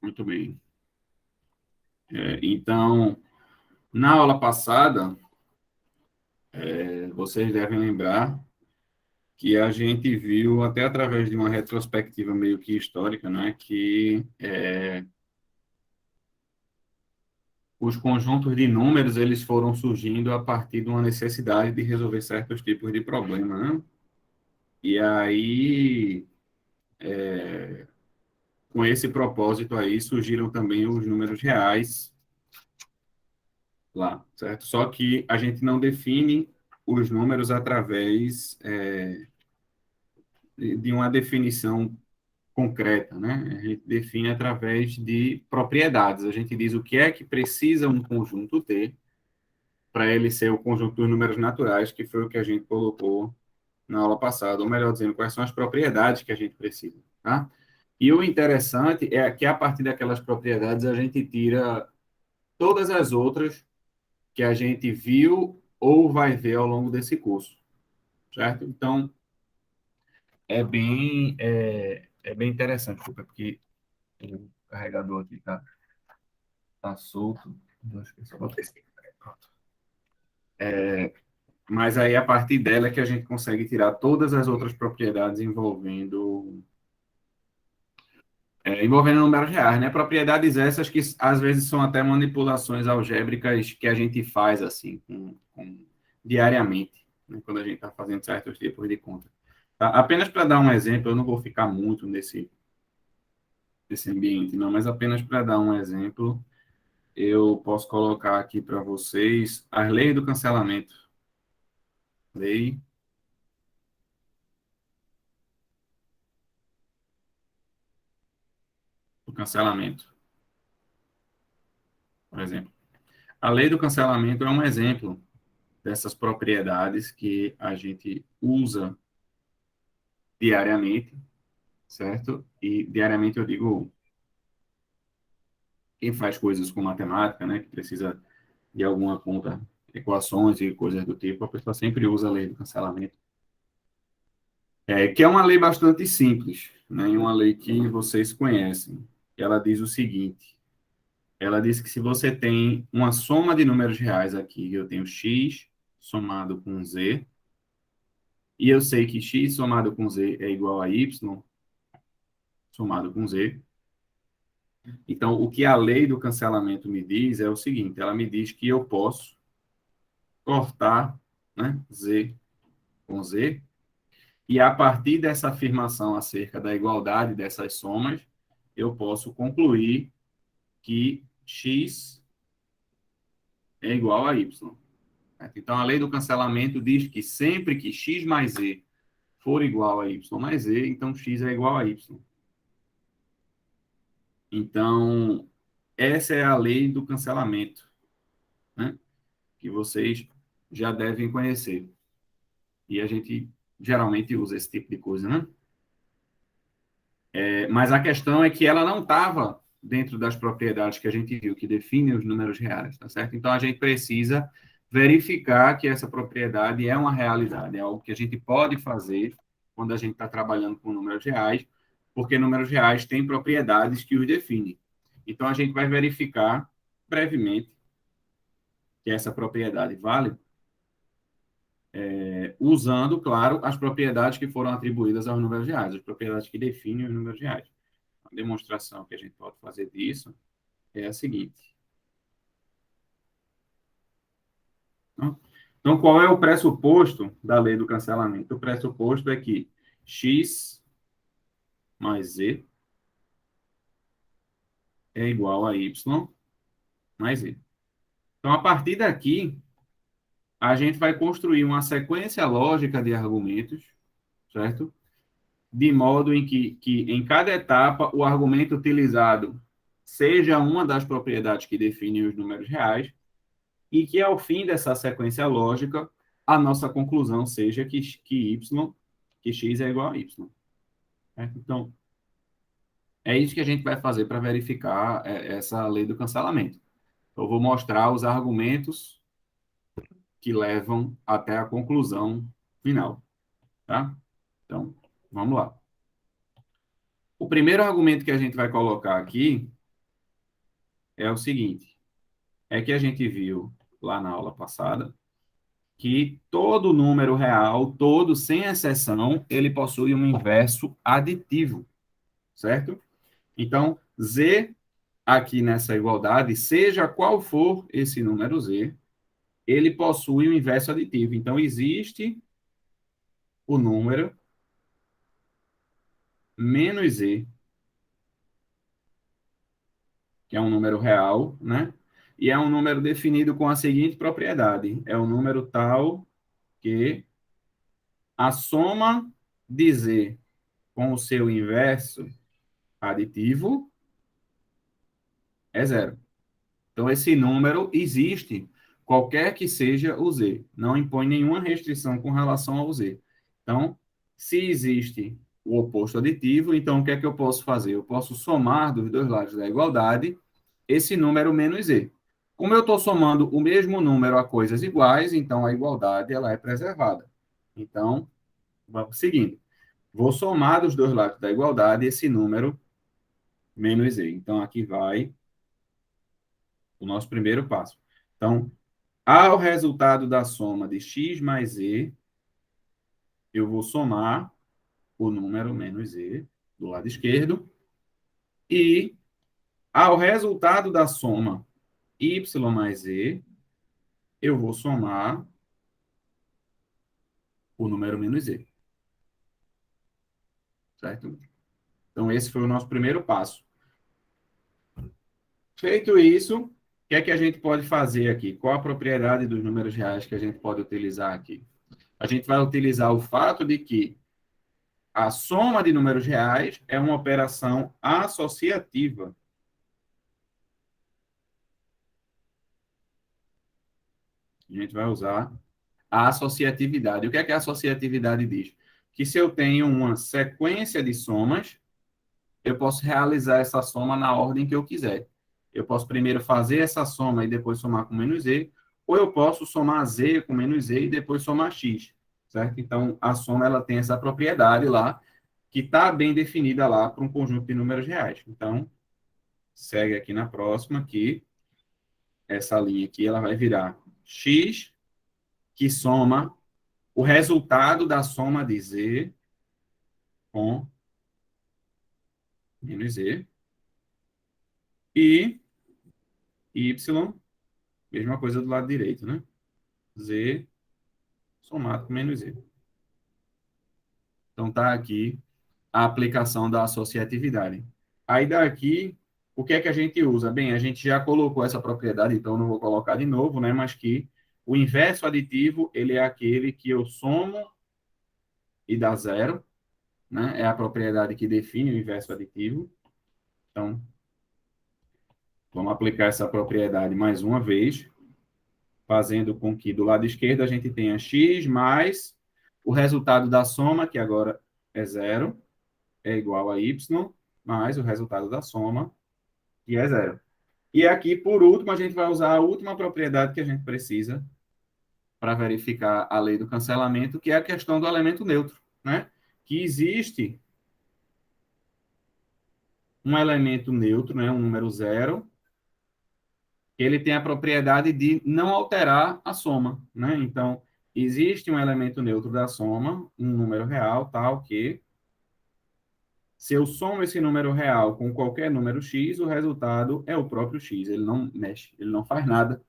Muito bem. Então, na aula passada, vocês devem lembrar que a gente viu, até através de uma retrospectiva meio que histórica, né, que os conjuntos de números eles foram surgindo a partir de uma necessidade de resolver certos tipos de problema, né? E aí, com esse propósito aí, surgiram também os números reais lá, certo? Só que a gente não define os números através de uma definição concreta, né? A gente define através de propriedades. A gente diz o que é que precisa um conjunto ter para ele ser o conjunto dos números naturais, que foi o que a gente colocou na aula passada, ou melhor dizendo, quais são as propriedades que a gente precisa, tá? E o interessante é que a partir daquelas propriedades a gente tira todas as outras que a gente viu ou vai ver ao longo desse curso, certo? Então, é bem interessante, porque o carregador aqui tá solto. Acho que eu só botei esse aqui. Pronto. Mas aí, a partir dela, é que a gente consegue tirar todas as outras propriedades envolvendo números reais, né? Propriedades essas que, às vezes, são até manipulações algébricas que a gente faz, assim, diariamente, né? Quando a gente está fazendo certos tipos de conta. Tá? Apenas para dar um exemplo, eu não vou ficar muito nesse ambiente, não, mas apenas para dar um exemplo, eu posso colocar aqui para vocês as leis do cancelamento. Lei do cancelamento, por exemplo. A lei do cancelamento é um exemplo dessas propriedades que a gente usa diariamente, certo? E diariamente eu digo quem faz coisas com matemática, né, que precisa de alguma conta, equações e coisas do tipo, a pessoa sempre usa a lei do cancelamento. Que é uma lei bastante simples, né, e uma lei que vocês conhecem. Ela diz o seguinte: ela diz que se você tem uma soma de números reais aqui, eu tenho x somado com z, e eu sei que x somado com z é igual a y somado com z. Então, o que a lei do cancelamento me diz é o seguinte: ela me diz que eu posso cortar, né, z com z, e a partir dessa afirmação acerca da igualdade dessas somas, eu posso concluir que x é igual a y. Certo? Então, a lei do cancelamento diz que sempre que x mais z for igual a y mais z, então x é igual a y. Então, essa é a lei do cancelamento, né, que vocês já devem conhecer. E a gente geralmente usa esse tipo de coisa, né? Mas a questão é que ela não estava dentro das propriedades que a gente viu, que definem os números reais, tá certo? Então, a gente precisa verificar que essa propriedade é uma realidade, é algo que a gente pode fazer quando a gente está trabalhando com números reais, porque números reais têm propriedades que os definem. Então, a gente vai verificar brevemente que essa propriedade vale, usando, claro, as propriedades que foram atribuídas aos números reais, as propriedades que definem os números reais. A demonstração que a gente pode fazer disso é a seguinte. Né? Então, qual é o pressuposto da lei do cancelamento? O pressuposto é que x mais z é igual a y mais z. Então, a partir daqui, a gente vai construir uma sequência lógica de argumentos, certo? De modo em que em cada etapa, o argumento utilizado seja uma das propriedades que definem os números reais, e que ao fim dessa sequência lógica, a nossa conclusão seja que x é igual a y. Certo? Então, é isso que a gente vai fazer para verificar essa lei do cancelamento. Eu vou mostrar os argumentos que levam até a conclusão final, tá? Então, vamos lá. O primeiro argumento que a gente vai colocar aqui é o seguinte, é que a gente viu lá na aula passada que todo número real, todo, sem exceção, ele possui um inverso aditivo, certo? Então, z aqui nessa igualdade, seja qual for esse número z, ele possui um inverso aditivo. Então, existe o número menos z, que é um número real, né? E é um número definido com a seguinte propriedade: é um número tal que a soma de z com o seu inverso aditivo é zero. Então, esse número existe, qualquer que seja o z. Não impõe nenhuma restrição com relação ao z. Então, se existe o oposto aditivo, então o que é que eu posso fazer? Eu posso somar dos dois lados da igualdade esse número menos z. Como eu estou somando o mesmo número a coisas iguais, então a igualdade ela é preservada. Então, vamos seguindo. Vou somar dos dois lados da igualdade esse número menos z. Então, aqui vai o nosso primeiro passo. Então, ao resultado da soma de x mais z, eu vou somar o número menos z do lado esquerdo. E ao resultado da soma y mais z, eu vou somar o número menos z. Certo? Então, esse foi o nosso primeiro passo. Feito isso, o que é que a gente pode fazer aqui? Qual a propriedade dos números reais que a gente pode utilizar aqui? A gente vai utilizar o fato de que a soma de números reais é uma operação associativa. A gente vai usar a associatividade. O que é que a associatividade diz? Que se eu tenho uma sequência de somas, eu posso realizar essa soma na ordem que eu quiser. Eu posso primeiro fazer essa soma e depois somar com menos z, ou eu posso somar z com menos z e depois somar x, certo? Então, a soma ela tem essa propriedade lá, que está bem definida lá para um conjunto de números reais. Então, segue aqui na próxima, que essa linha aqui ela vai virar x, que soma o resultado da soma de z com menos z, e y, mesma coisa do lado direito, né? Z somado com menos z. Então, tá aqui a aplicação da associatividade. Aí daqui, o que é que a gente usa? Bem, a gente já colocou essa propriedade, então não vou colocar de novo, né? Mas que o inverso aditivo, ele é aquele que eu somo e dá zero, né? É a propriedade que define o inverso aditivo. Então, vamos aplicar essa propriedade mais uma vez, fazendo com que do lado esquerdo a gente tenha x mais o resultado da soma, que agora é zero, é igual a y, mais o resultado da soma, que é zero. E aqui, por último, a gente vai usar a última propriedade que a gente precisa para verificar a lei do cancelamento, que é a questão do elemento neutro, né? Que existe um elemento neutro, né? Um número zero, que ele tem a propriedade de não alterar a soma, né? Então, existe um elemento neutro da soma, um número real, tal, que se eu somo esse número real com qualquer número x, o resultado é o próprio x. Ele não mexe, ele não faz nada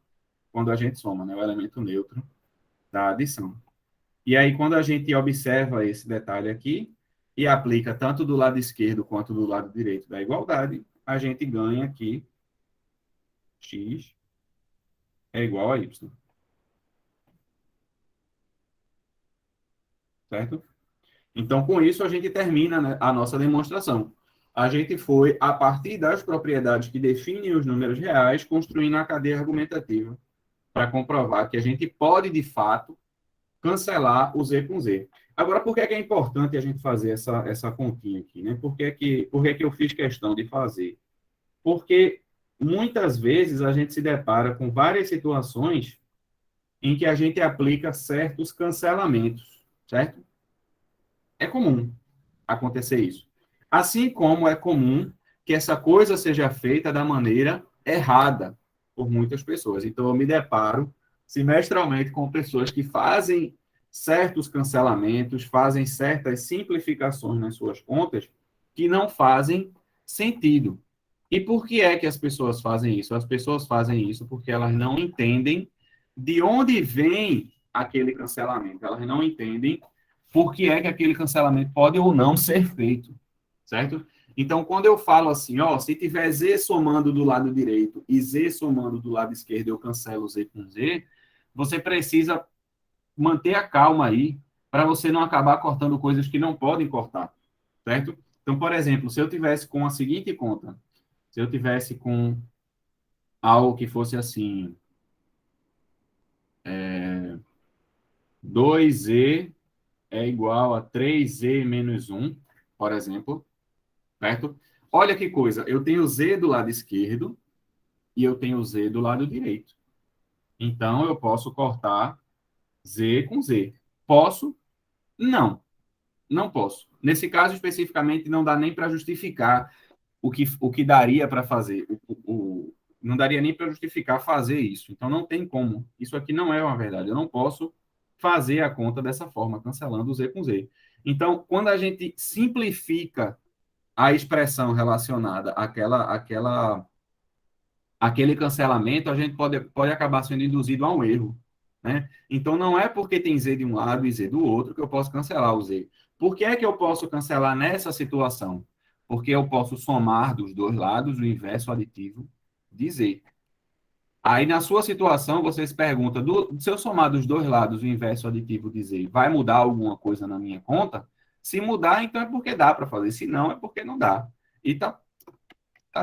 quando a gente soma, né? O elemento neutro da adição. E aí, quando a gente observa esse detalhe aqui e aplica tanto do lado esquerdo quanto do lado direito da igualdade, a gente ganha que x é igual a y. Certo? Então, com isso, a gente termina, né, a nossa demonstração. A gente foi, a partir das propriedades que definem os números reais, construindo a cadeia argumentativa para comprovar que a gente pode, de fato, cancelar o z com z. Agora, por que é importante a gente fazer essa continha aqui? Né? Por que eu fiz questão de fazer? Porque muitas vezes a gente se depara com várias situações em que a gente aplica certos cancelamentos, certo? É comum acontecer isso. Assim como é comum que essa coisa seja feita da maneira errada por muitas pessoas. Então, eu me deparo semestralmente com pessoas que fazem certos cancelamentos, fazem certas simplificações nas suas contas que não fazem sentido. E por que é que as pessoas fazem isso? As pessoas fazem isso porque elas não entendem de onde vem aquele cancelamento. Elas não entendem por que é que aquele cancelamento pode ou não ser feito, certo? Então, quando eu falo assim, ó, se tiver Z somando do lado direito e Z somando do lado esquerdo, eu cancelo Z com Z, você precisa manter a calma aí para você não acabar cortando coisas que não podem cortar, certo? Então, por exemplo, se eu tivesse com a seguinte conta, se eu tivesse com algo que fosse assim, 2Z é igual a 3Z menos 1, por exemplo, certo? Olha que coisa, eu tenho Z do lado esquerdo e eu tenho Z do lado direito. Então, eu posso cortar Z com Z. Posso? Não, não posso. Nesse caso, especificamente, não dá nem para justificar o que daria para fazer. Não daria nem para justificar fazer isso. Então, não tem como. Isso aqui não é uma verdade. Eu não posso fazer a conta dessa forma, cancelando o Z com Z. Então, quando a gente simplifica a expressão relacionada àquele cancelamento, a gente pode acabar sendo induzido a um erro, né? Então, não é porque tem Z de um lado e Z do outro que eu posso cancelar o Z. Por que é que eu posso cancelar nessa situação? Porque eu posso somar dos dois lados o inverso aditivo de Z. Aí, na sua situação, você se pergunta, se eu somar dos dois lados o inverso aditivo de Z, vai mudar alguma coisa na minha conta? Se mudar, então é porque dá para fazer. Se não, é porque não dá. E tá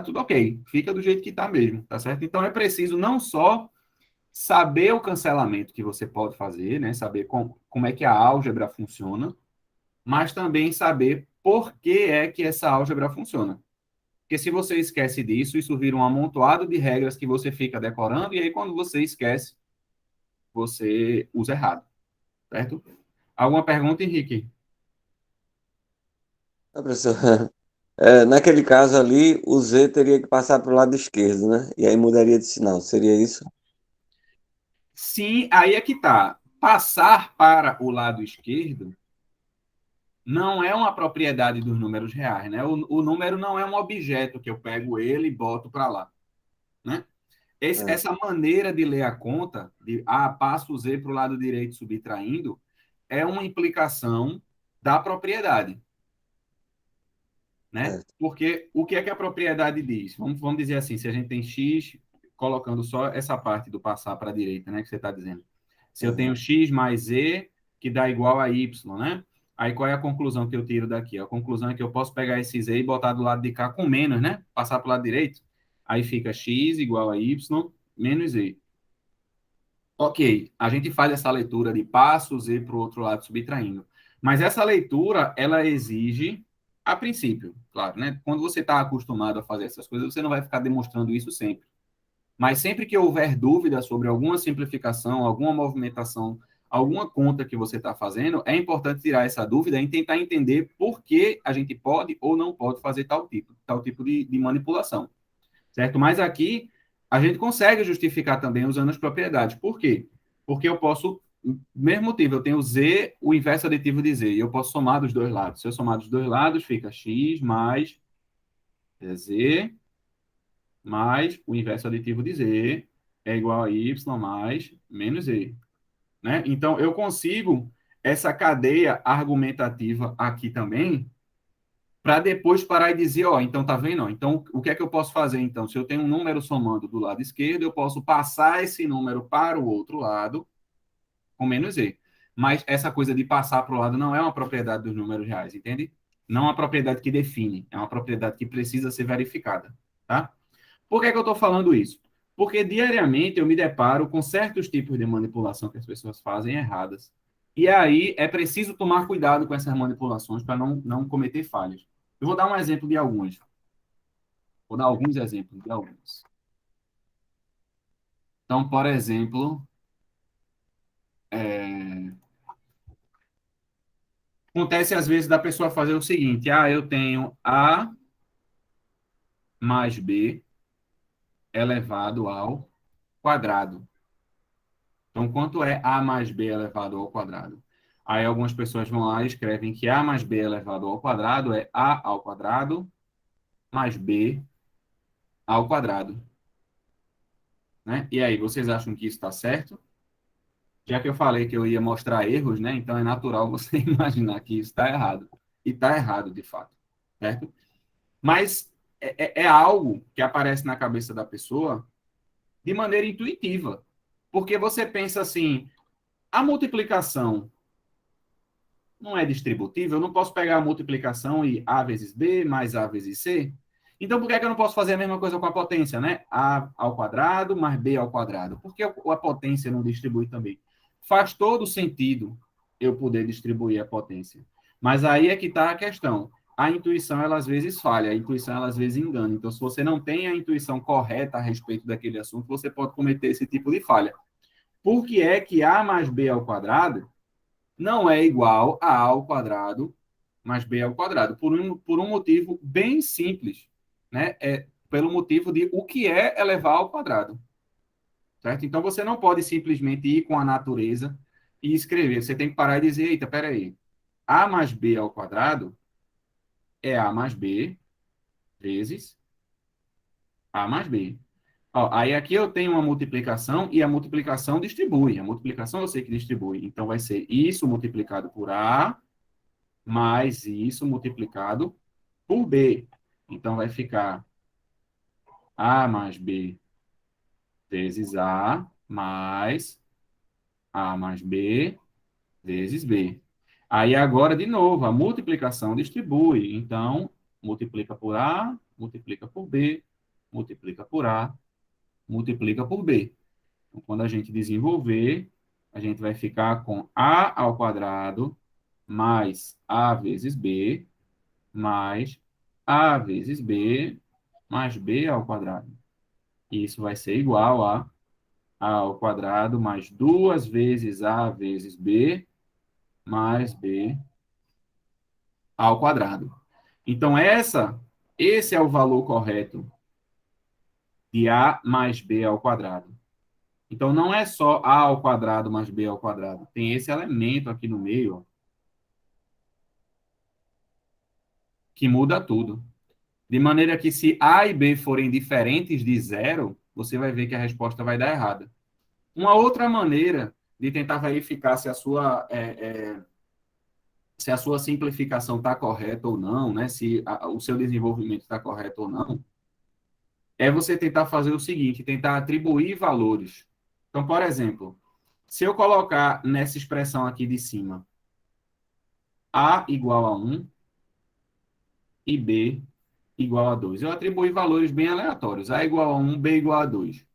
tudo ok. Fica do jeito que tá mesmo, tá certo? Então, é preciso não só saber o cancelamento que você pode fazer, né? Saber como é que a álgebra funciona, mas também saber por que é que essa álgebra funciona. Porque se você esquece disso, isso vira um amontoado de regras que você fica decorando, e aí quando você esquece, você usa errado, certo? Alguma pergunta, Henrique? Professor, naquele caso ali, o Z teria que passar para o lado esquerdo, né? E aí mudaria de sinal. Seria isso? Sim, aí é que tá. Passar para o lado esquerdo não é uma propriedade dos números reais, né? O número não é um objeto que eu pego ele e boto para lá, né? É, Essa maneira de ler a conta, de passo o Z para o lado direito subtraindo, é uma implicação da propriedade, né? certo. Porque o que é que a propriedade diz? Vamos dizer assim, se a gente tem x, colocando só essa parte do passar para a direita, né, que você está dizendo. Se eu Uhum. tenho x mais z, que dá igual a y, né? Aí qual é a conclusão que eu tiro daqui? A conclusão é que eu posso pegar esse z e botar do lado de cá com menos, né? Passar para o lado direito. Aí fica x igual a y menos z. Ok, a gente faz essa leitura de passo Z para o outro lado subtraindo. Mas essa leitura, ela exige, a princípio, claro, né? Quando você está acostumado a fazer essas coisas, você não vai ficar demonstrando isso sempre. Mas sempre que houver dúvida sobre alguma simplificação, alguma movimentação, alguma conta que você está fazendo, é importante tirar essa dúvida e tentar entender por que a gente pode ou não pode fazer tal tipo de manipulação, certo? Mas aqui a gente consegue justificar também usando as propriedades. Por quê? Porque eu posso, mesmo motivo, eu tenho z, o inverso aditivo de z, e eu posso somar dos dois lados. Se eu somar dos dois lados, fica x mais z mais o inverso aditivo de z é igual a y mais menos z, né? Então, eu consigo essa cadeia argumentativa aqui também, para depois parar e dizer, ó, então tá vendo? Ó, então, o que é que eu posso fazer então? Se eu tenho um número somando do lado esquerdo, eu posso passar esse número para o outro lado com menos z. Mas essa coisa de passar para o lado não é uma propriedade dos números reais, entende? Não é uma propriedade que define, é uma propriedade que precisa ser verificada, tá? Por que que eu estou falando isso? Porque diariamente eu me deparo com certos tipos de manipulação que as pessoas fazem erradas. E aí é preciso tomar cuidado com essas manipulações para não cometer falhas. Eu vou dar um exemplo de alguns. Vou dar alguns exemplos de alguns. Então, por exemplo, acontece às vezes da pessoa fazer o seguinte: eu tenho A mais B elevado ao quadrado. Então, quanto é A mais B elevado ao quadrado? Aí algumas pessoas vão lá e escrevem que A mais B elevado ao quadrado é A ao quadrado mais B ao quadrado. Né? E aí, vocês acham que isso está certo? Já que eu falei que eu ia mostrar erros, né? Então é natural você imaginar que isso está errado. E está errado, de fato. Certo? Mas é algo que aparece na cabeça da pessoa de maneira intuitiva. Porque você pensa assim, a multiplicação não é distributiva, eu não posso pegar a multiplicação e A vezes B mais A vezes C. Então, por que é que eu não posso fazer a mesma coisa com a potência, né? A ao quadrado mais B ao quadrado. Por que a potência não distribui também? Faz todo sentido eu poder distribuir a potência. Mas aí é que está a questão. A intuição, ela às vezes falha, a intuição, ela às vezes engana. Então, se você não tem a intuição correta a respeito daquele assunto, você pode cometer esse tipo de falha. Por que é que A mais B ao quadrado não é igual a ao quadrado mais b ao quadrado? Por um motivo bem simples, né? Pelo motivo de o que é elevar ao quadrado, certo? Então, você não pode simplesmente ir com a natureza e escrever. Você tem que parar e dizer, eita, peraí, a mais b ao quadrado é a mais b vezes a mais b. Ó, aí aqui eu tenho uma multiplicação e a multiplicação distribui. A multiplicação eu sei que distribui. Então, vai ser isso multiplicado por a mais isso multiplicado por B. Então, vai ficar A mais B vezes A mais A mais B vezes B. Aí, agora, de novo, a multiplicação distribui. Então, multiplica por A, multiplica por B, multiplica por A, multiplica por B. Então, quando a gente desenvolver, a gente vai ficar com A ao quadrado mais A vezes B mais A vezes B mais B ao quadrado. E isso vai ser igual a ao quadrado mais 2 vezes A vezes B mais B ao quadrado. Então, esse é o valor correto de A mais B ao quadrado. Então, não é só A ao quadrado mais B ao quadrado. Tem esse elemento aqui no meio, ó, que muda tudo. De maneira que, se A e B forem diferentes de zero, você vai ver que a resposta vai dar errada. Uma outra maneira de tentar verificar se a sua simplificação está correta ou não, né? Se o seu desenvolvimento está correto ou não, é você tentar fazer o seguinte, tentar atribuir valores. Então, por exemplo, se eu colocar nessa expressão aqui de cima, A igual a 1 e B igual a 2. Eu atribuí valores bem aleatórios. A igual a 1, B igual a 2.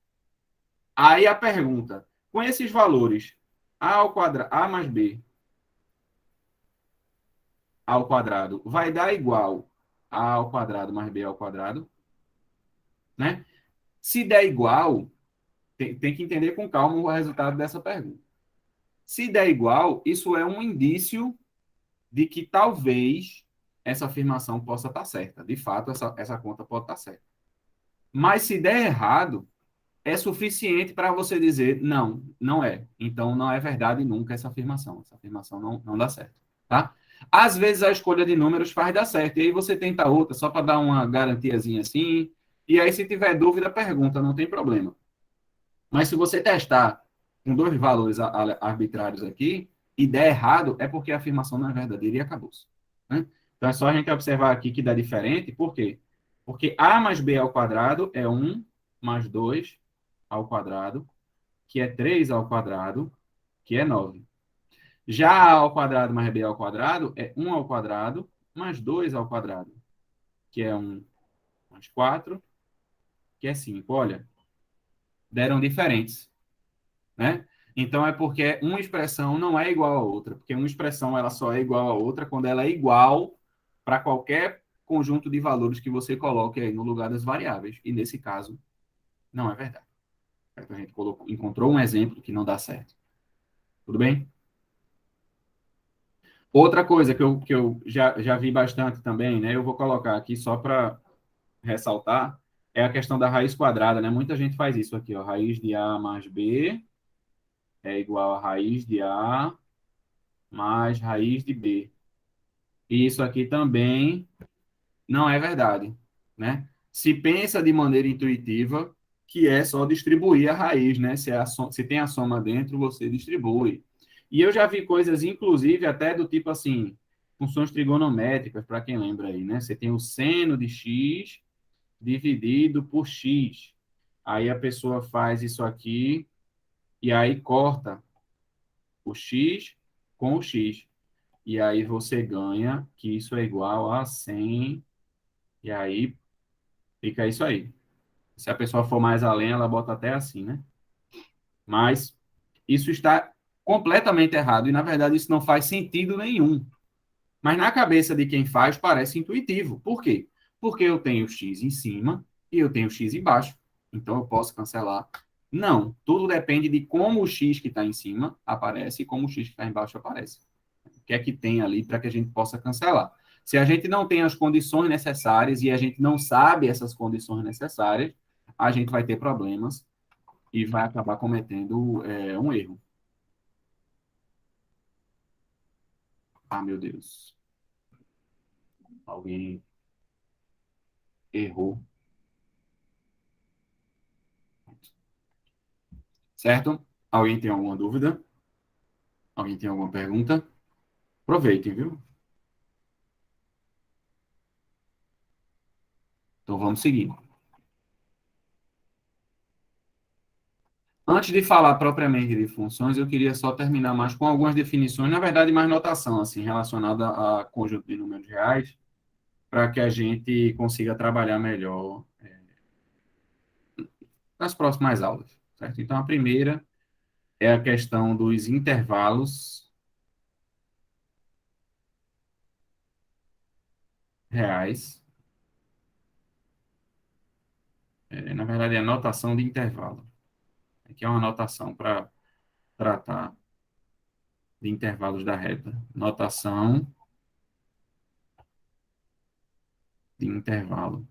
Aí a pergunta, com esses valores, A ao quadrado, A mais B ao quadrado vai dar igual a ao quadrado mais b ao quadrado, né? Se der igual, tem que entender com calma o resultado dessa pergunta. Se der igual, isso é um indício de que talvez essa afirmação possa estar certa. De fato, essa conta pode estar certa. Mas se der errado, é suficiente para você dizer, não, não é. Então, não é verdade nunca essa afirmação. Essa afirmação não dá certo, tá? Às vezes, a escolha de números faz dar certo. E aí você tenta outra, só para dar uma garantiazinha assim. E aí, se tiver dúvida, pergunta, não tem problema. Mas se você testar com dois valores arbitrários aqui e der errado, é porque a afirmação não é verdadeira e acabou-se. Né? Então, é só a gente observar aqui que dá diferente. Por quê? Porque A mais B ao quadrado é 1 mais 2 ao quadrado, que é 3 ao quadrado, que é 9. Já A ao quadrado mais B ao quadrado é 1 ao quadrado mais 2 ao quadrado, que é 1 mais 4, que é 5. Olha, deram diferentes, né? Então, é porque uma expressão não é igual a outra, porque uma expressão ela só é igual a outra quando ela é igual para qualquer conjunto de valores que você coloque aí no lugar das variáveis. E, nesse caso, não é verdade. A gente encontrou um exemplo que não dá certo. Tudo bem? Outra coisa que eu já vi bastante também, né? Eu vou colocar aqui só para ressaltar, é a questão da raiz quadrada, né? Muita gente faz isso aqui, ó. Raiz de A mais B é igual a raiz de A mais raiz de B. E isso aqui também não é verdade, né? Se pensa de maneira intuitiva que é só distribuir a raiz, né? Se tem a soma dentro, você distribui. E eu já vi coisas, inclusive, até do tipo assim, funções trigonométricas, para quem lembra aí, né? Você tem o seno de x dividido por x. Aí a pessoa faz isso aqui e aí corta o x com o x. E aí você ganha que isso é igual a 100. E aí fica isso aí. Se a pessoa for mais além, ela bota até assim, né? Mas isso está completamente errado e, na verdade, isso não faz sentido nenhum. Mas na cabeça de quem faz, parece intuitivo. Por quê? Porque eu tenho x em cima e eu tenho x embaixo. Então eu posso cancelar. Não, tudo depende de como o x que está em cima aparece e como o x que está embaixo aparece. O que é que tem ali para que a gente possa cancelar? Se a gente não tem as condições necessárias e a gente não sabe essas condições necessárias, a gente vai ter problemas e vai acabar cometendo um erro. Ah, meu Deus. Alguém errou. Certo? Alguém tem alguma dúvida? Alguém tem alguma pergunta? Aproveitem, viu? Então vamos seguir. Antes de falar propriamente de funções, eu queria só terminar mais com algumas definições, na verdade, mais notação, assim, relacionada a conjunto de números reais, para que a gente consiga trabalhar melhor nas próximas aulas, certo? Então, a primeira é a questão dos intervalos reais. Na verdade, é a notação de intervalo. Aqui é uma notação para tratar de intervalos da reta. Notação de intervalo.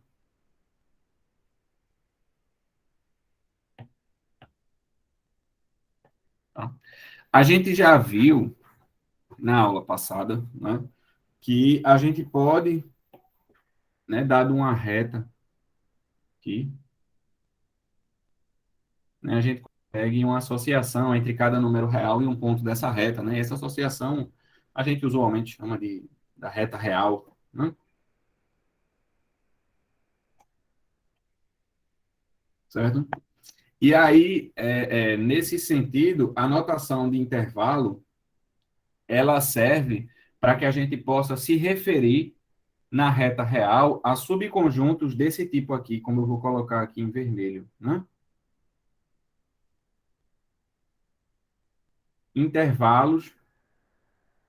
Tá? A gente já viu na aula passada, né, que a gente pode, né, dado uma reta aqui, né, a gente consegue uma associação entre cada número real e um ponto dessa reta, né? E essa associação a gente usualmente chama de da reta real, né? Certo? E aí, nesse sentido, a notação de intervalo ela serve para que a gente possa se referir na reta real a subconjuntos desse tipo aqui, como eu vou colocar aqui em vermelho, né? Intervalos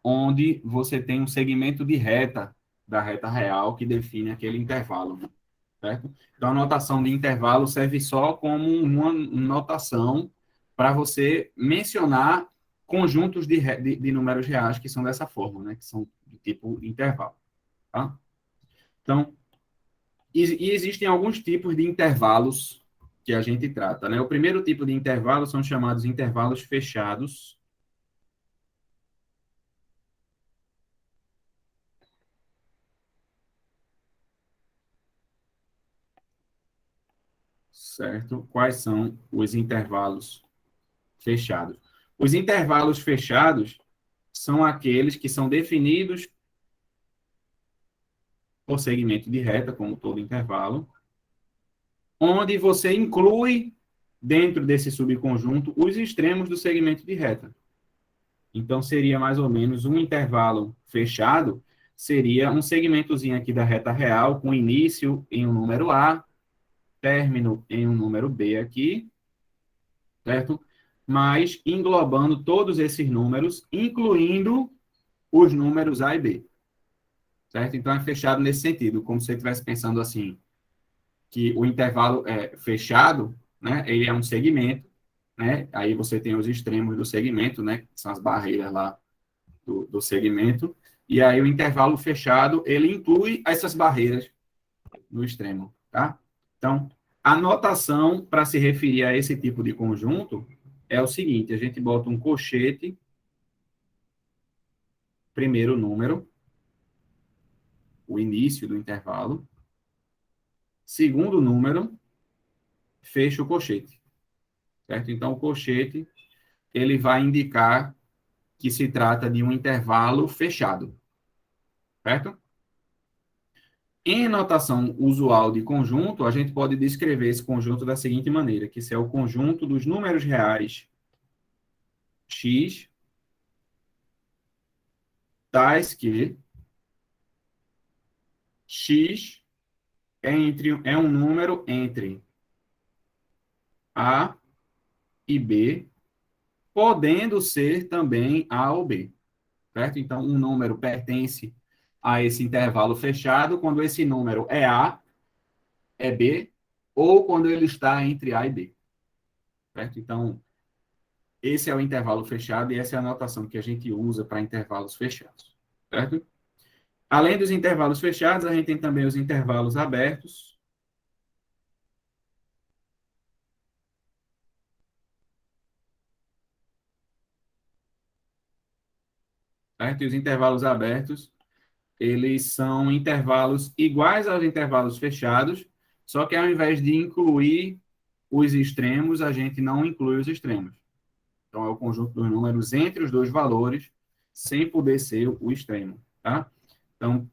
onde você tem um segmento de reta da reta real que define aquele intervalo, certo? Então, a notação de intervalo serve só como uma notação para você mencionar conjuntos de números reais que são dessa forma, né? Que são de tipo intervalo, tá? Então, e existem alguns tipos de intervalos que a gente trata, né? O primeiro tipo de intervalo são chamados intervalos fechados, certo? Quais são os intervalos fechados? Os intervalos fechados são aqueles que são definidos por segmento de reta, como todo intervalo, onde você inclui dentro desse subconjunto os extremos do segmento de reta. Então, seria mais ou menos um intervalo fechado, seria um segmentozinho aqui da reta real, com início em um número A, término em um número B aqui, certo? Mas englobando todos esses números, incluindo os números A e B, certo? Então, é fechado nesse sentido, como se você estivesse pensando assim, que o intervalo é fechado, né? Ele é um segmento, né? Aí você tem os extremos do segmento, né? Que são as barreiras lá do segmento. E aí o intervalo fechado, ele inclui essas barreiras no extremo, tá? Então, A notação para se referir a esse tipo de conjunto é o seguinte: a gente bota um colchete, primeiro número, o início do intervalo, segundo número, fecha o colchete, certo? Então, o colchete, ele vai indicar que se trata de um intervalo fechado, certo? Em notação usual de conjunto, a gente pode descrever esse conjunto da seguinte maneira, que esse é o conjunto dos números reais x, tais que x é um número entre A e B, podendo ser também A ou B, certo? Então, um número pertence a esse intervalo fechado quando esse número é A, é B, ou quando ele está entre A e B, certo? Então, esse é o intervalo fechado e essa é a notação que a gente usa para intervalos fechados, certo? Além dos intervalos fechados, a gente tem também os intervalos abertos, certo? E os intervalos abertos, eles são intervalos iguais aos intervalos fechados, só que ao invés de incluir os extremos, a gente não inclui os extremos. Então, é o conjunto dos números entre os dois valores, sem poder ser o extremo, tá? Então,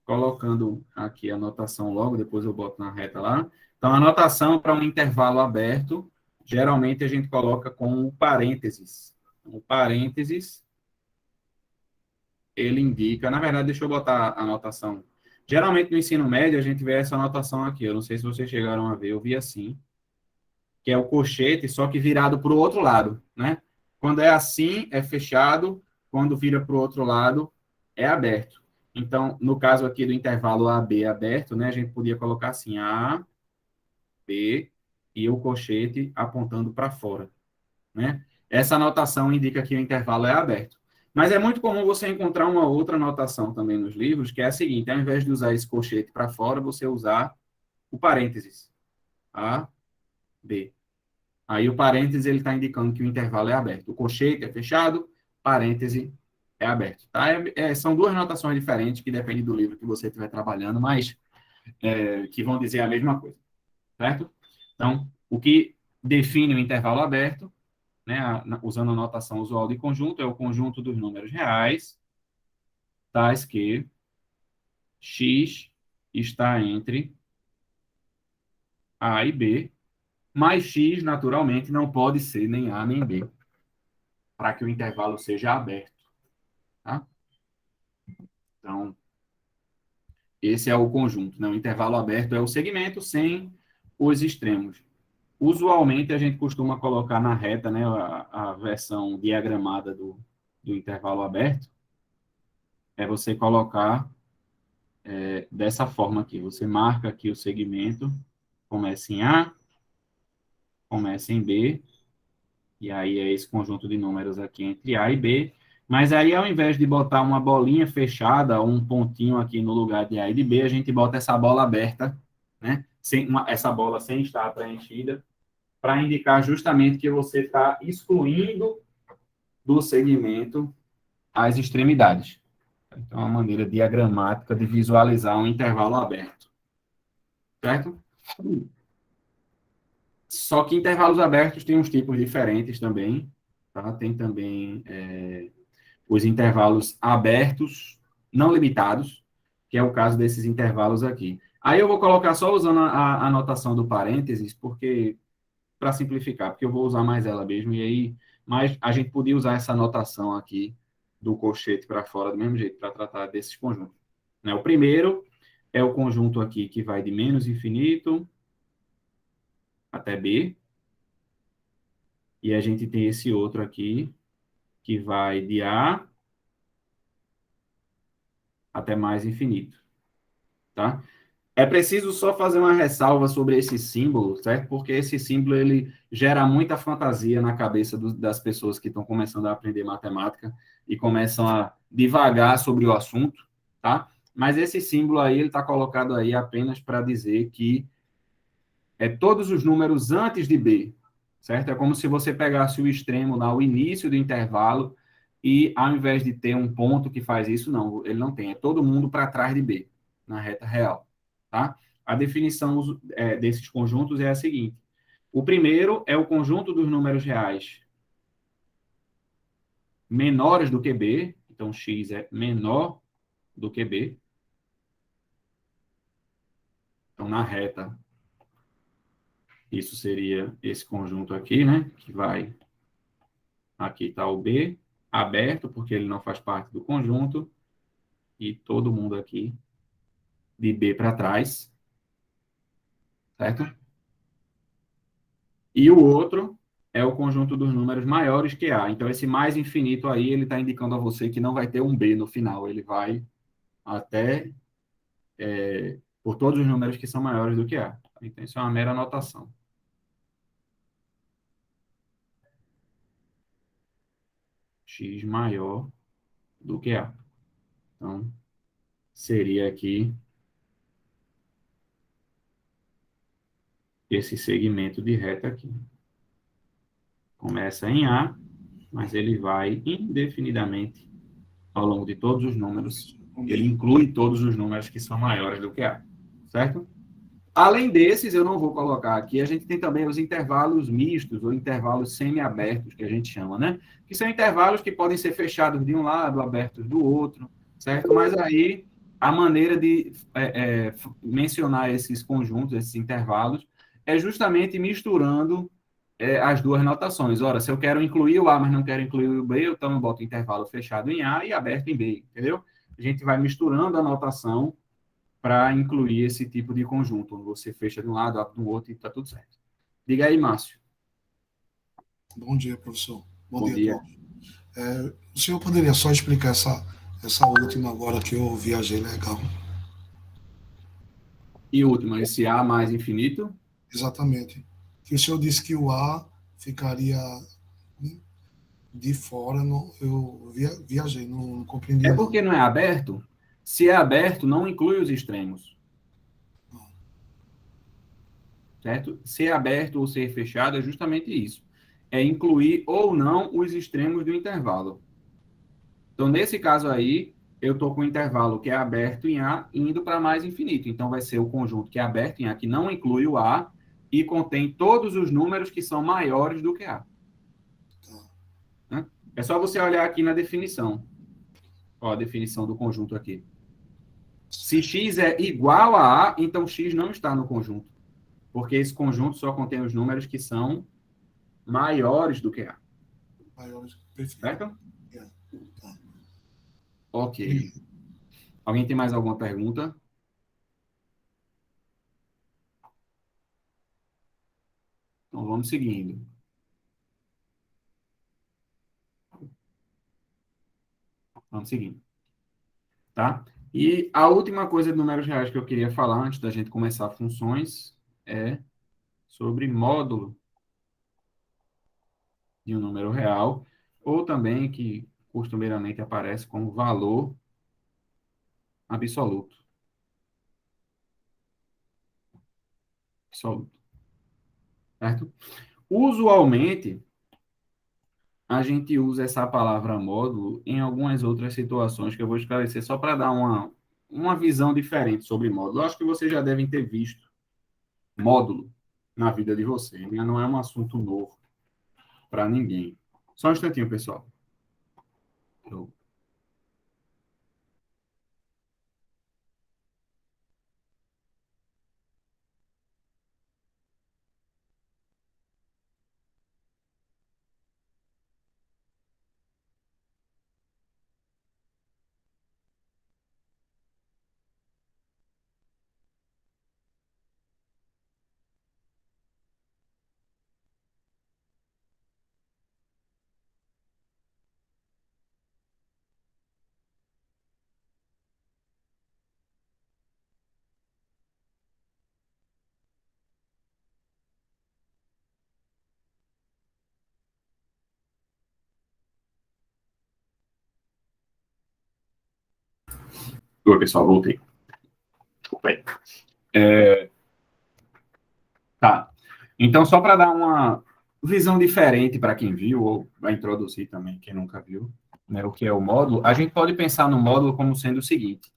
colocando aqui a notação logo, depois eu boto na reta lá. Então, a notação para um intervalo aberto, geralmente a gente coloca com o parênteses. O parênteses, ele indica, na verdade, deixa eu botar a anotação. Geralmente no ensino médio a gente vê essa anotação aqui, eu não sei se vocês chegaram a ver, eu vi assim, que é o colchete, só que virado para o outro lado, né? Quando é assim, é fechado, quando vira para o outro lado, é aberto. Então, no caso aqui do intervalo AB aberto, né, a gente podia colocar assim, A, B, e o colchete apontando para fora, né? Essa anotação indica que o intervalo é aberto. Mas é muito comum você encontrar uma outra anotação também nos livros, que é a seguinte: ao invés de usar esse colchete para fora, você usar o parênteses. A, B. Aí o parênteses ele está indicando que o intervalo é aberto. O colchete é fechado, parêntese é aberto. Tá? São duas notações diferentes que dependem do livro que você estiver trabalhando, mas que vão dizer a mesma coisa, certo? Então, o que define o intervalo aberto, né, usando a notação usual de conjunto, é o conjunto dos números reais, tais que x está entre A e B, mas x, naturalmente, não pode ser nem A nem B, para que o intervalo seja aberto. Tá? Então, esse é o conjunto. Né? O intervalo aberto é o segmento sem os extremos. Usualmente, a gente costuma colocar na reta, né, a versão diagramada do intervalo aberto, é você colocar dessa forma aqui. Você marca aqui o segmento, começa em A, começa em B, e aí é esse conjunto de números aqui entre A e B, mas aí ao invés de botar uma bolinha fechada, ou um pontinho aqui no lugar de A e de B, a gente bota essa bola aberta, né? Essa bola sem estar preenchida, para indicar justamente que você está excluindo do segmento as extremidades. Então, é uma maneira diagramática de visualizar um intervalo aberto. Certo? Só que intervalos abertos têm uns tipos diferentes também. Tá? Tem também os intervalos abertos, não limitados, que é o caso desses intervalos aqui. Aí eu vou colocar só usando a anotação do parênteses, porque para simplificar, porque eu vou usar mais ela mesmo, e aí, mas a gente podia usar essa anotação aqui do colchete para fora do mesmo jeito, para tratar desses conjuntos. Né? O primeiro é o conjunto aqui que vai de menos infinito até B, e a gente tem esse outro aqui, que vai de A até mais infinito, tá? É preciso só fazer uma ressalva sobre esse símbolo, certo? Porque esse símbolo, ele gera muita fantasia na cabeça das pessoas que estão começando a aprender matemática e começam a divagar sobre o assunto, tá? Mas esse símbolo aí, ele está colocado aí apenas para dizer que é todos os números antes de B, certo? É como se você pegasse o extremo lá, o início do intervalo, e ao invés de ter um ponto que faz isso, não, ele não tem, é todo mundo para trás de B, na reta real, tá? A definição desses conjuntos é a seguinte: o primeiro é o conjunto dos números reais menores do que B, então x é menor do que B, então na reta, isso seria esse conjunto aqui, né, que vai, aqui está o B, aberto, porque ele não faz parte do conjunto, e todo mundo aqui de B para trás, certo? E o outro é o conjunto dos números maiores que A. Então, esse mais infinito aí, ele está indicando a você que não vai ter um B no final, ele vai até por todos os números que são maiores do que A. Então, isso é uma mera anotação. X maior do que A. Então, seria aqui esse segmento de reta aqui. Começa em A, mas ele vai indefinidamente ao longo de todos os números. Ele inclui todos os números que são maiores do que A, certo? Além desses, eu não vou colocar aqui, a gente tem também os intervalos mistos, ou intervalos semi-abertos, que a gente chama, né? Que são intervalos que podem ser fechados de um lado, abertos do outro, certo? Mas aí, a maneira de mencionar esses conjuntos, esses intervalos, é justamente misturando as duas notações. Ora, se eu quero incluir o A, mas não quero incluir o B, então eu boto intervalo fechado em A e aberto em B, entendeu? A gente vai misturando a notação para incluir esse tipo de conjunto, onde você fecha de um lado, abre do outro e está tudo certo. Diga aí, Márcio. Bom dia, professor. Bom Bom dia a dia. todos. O senhor poderia só explicar essa última agora que eu viajei legal? E última, esse A mais infinito. Exatamente. Que o senhor disse que o A ficaria de fora, eu viajei, não compreendi É não. porque não é aberto? Se é aberto, não inclui os extremos, certo? Ser aberto ou ser fechado é justamente isso. É incluir ou não os extremos do intervalo. Então, nesse caso aí, eu estou com o intervalo que é aberto em A indo para mais infinito. Então, vai ser o conjunto que é aberto em A, que não inclui o A, e contém todos os números que são maiores do que A. Tá. Né? É só você olhar aqui na definição. Ó, a definição do conjunto aqui. Se x é igual a A, então x não está no conjunto. Porque esse conjunto só contém os números que são maiores do que A. Maiores, perfeito. Certo? É, tá. Ok. Obrigado. Alguém tem mais alguma pergunta? Então, vamos seguindo. Vamos seguindo. Tá? E a última coisa de números reais que eu queria falar antes da gente começar funções é sobre módulo de um número real, ou também que costumeiramente aparece como valor absoluto. Absoluto. Certo? Usualmente, a gente usa essa palavra módulo em algumas outras situações que eu vou esclarecer só para dar uma visão diferente sobre módulo. Eu acho que vocês já devem ter visto módulo na vida de vocês, né? Não é um assunto novo para ninguém. Só um instantinho, pessoal. Eu... Oi, pessoal, voltei. Desculpa aí. Tá. Então, só para dar uma visão diferente para quem viu, ou vai introduzir também quem nunca viu, né, o que é o módulo, a gente pode pensar no módulo como sendo o seguinte: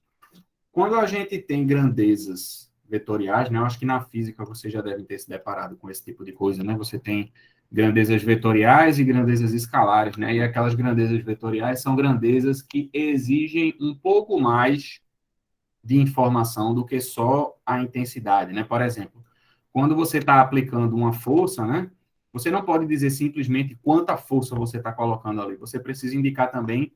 quando a gente tem grandezas vetoriais, né, eu acho que na física você já deve ter se deparado com esse tipo de coisa, né? Você tem grandezas vetoriais e grandezas escalares, né? E aquelas grandezas vetoriais são grandezas que exigem um pouco mais de informação do que só a intensidade, né? Por exemplo, quando você está aplicando uma força, né? Você não pode dizer simplesmente quanta força você está colocando ali. Você precisa indicar também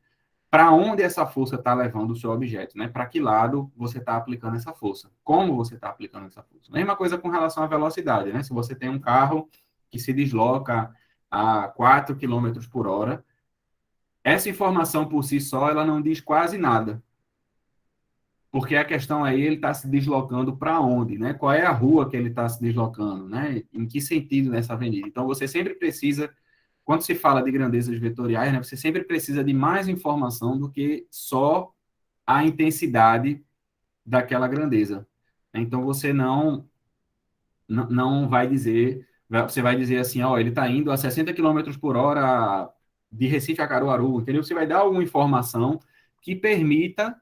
para onde essa força está levando o seu objeto, né? Para que lado você está aplicando essa força? Como você está aplicando essa força? Mesma coisa com relação à velocidade, né? Se você tem um carro que se desloca a 4 quilômetros por hora, essa informação por si só, ela não diz quase nada. Porque a questão aí, ele está se deslocando para onde, né? Qual é a rua que ele está se deslocando, né? Em que sentido nessa avenida? Então, você sempre precisa, quando se fala de grandezas vetoriais, né? Você sempre precisa de mais informação do que só a intensidade daquela grandeza. Então, você não vai dizer, você vai dizer assim, ó, ele está indo a 60 quilômetros por hora de Recife a Caruaru, entendeu? Você vai dar alguma informação que permita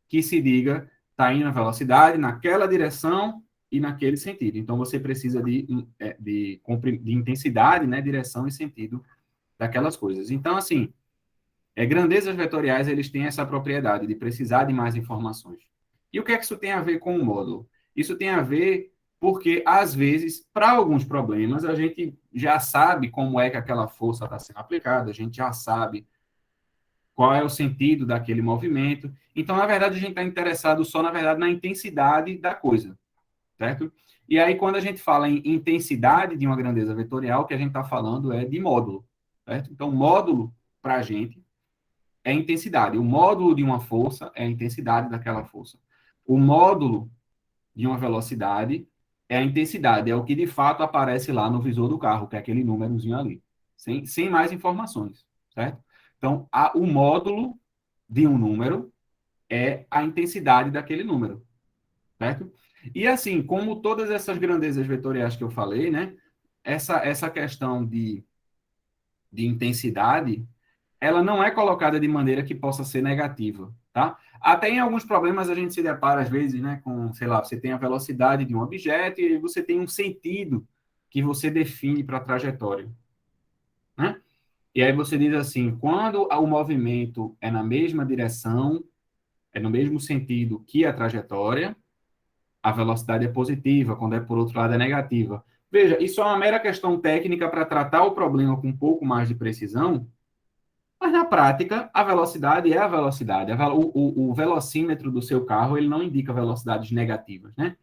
que se diga está indo na velocidade, naquela direção e naquele sentido. Então, você precisa de intensidade, né, direção e sentido daquelas coisas. Então, assim, grandezas vetoriais, eles têm essa propriedade de precisar de mais informações. E o que é que isso tem a ver com o módulo? Isso tem a ver porque, às vezes, para alguns problemas, a gente já sabe como é que aquela força está sendo aplicada, a gente já sabe qual é o sentido daquele movimento. Então, na verdade, a gente está interessado só, na verdade, na intensidade da coisa, certo? E aí, quando a gente fala em intensidade de uma grandeza vetorial, o que a gente está falando é de módulo, certo? Então, módulo, para a gente, é intensidade. O módulo de uma força é a intensidade daquela força. O módulo de uma velocidade é a intensidade, é o que de fato aparece lá no visor do carro, que é aquele númerozinho ali, sem mais informações, certo? Então, o módulo de um número é a intensidade daquele número, certo? E assim, como todas essas grandezas vetoriais que eu falei, né? Essa questão de intensidade, ela não é colocada de maneira que possa ser negativa, tá? Até em alguns problemas a gente se depara, às vezes, né, com, sei lá, você tem a velocidade de um objeto e você tem um sentido que você define para a trajetória, né? E aí você diz assim, quando o movimento é na mesma direção, é no mesmo sentido que a trajetória, a velocidade é positiva, quando é por outro lado é negativa. Veja, isso é uma mera questão técnica para tratar o problema com um pouco mais de precisão, mas na prática, a velocidade é a velocidade. O velocímetro do seu carro, ele não indica velocidades negativas, né?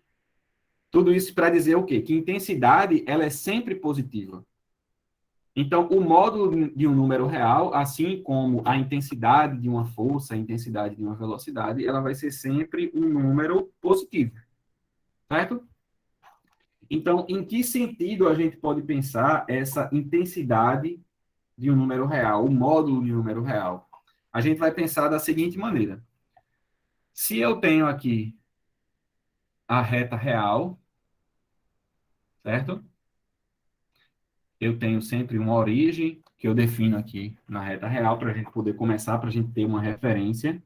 Tudo isso para dizer o quê? Que intensidade, ela é sempre positiva. Então, o módulo de um número real, assim como a intensidade de uma força, a intensidade de uma velocidade, ela vai ser sempre um número positivo, certo? Então, em que sentido a gente pode pensar essa intensidade de um número real, o módulo de um número real? A gente vai pensar da seguinte maneira. Se eu tenho aqui a reta real, certo? Eu tenho sempre uma origem que eu defino aqui na reta real para a gente poder começar, para a gente ter uma referência,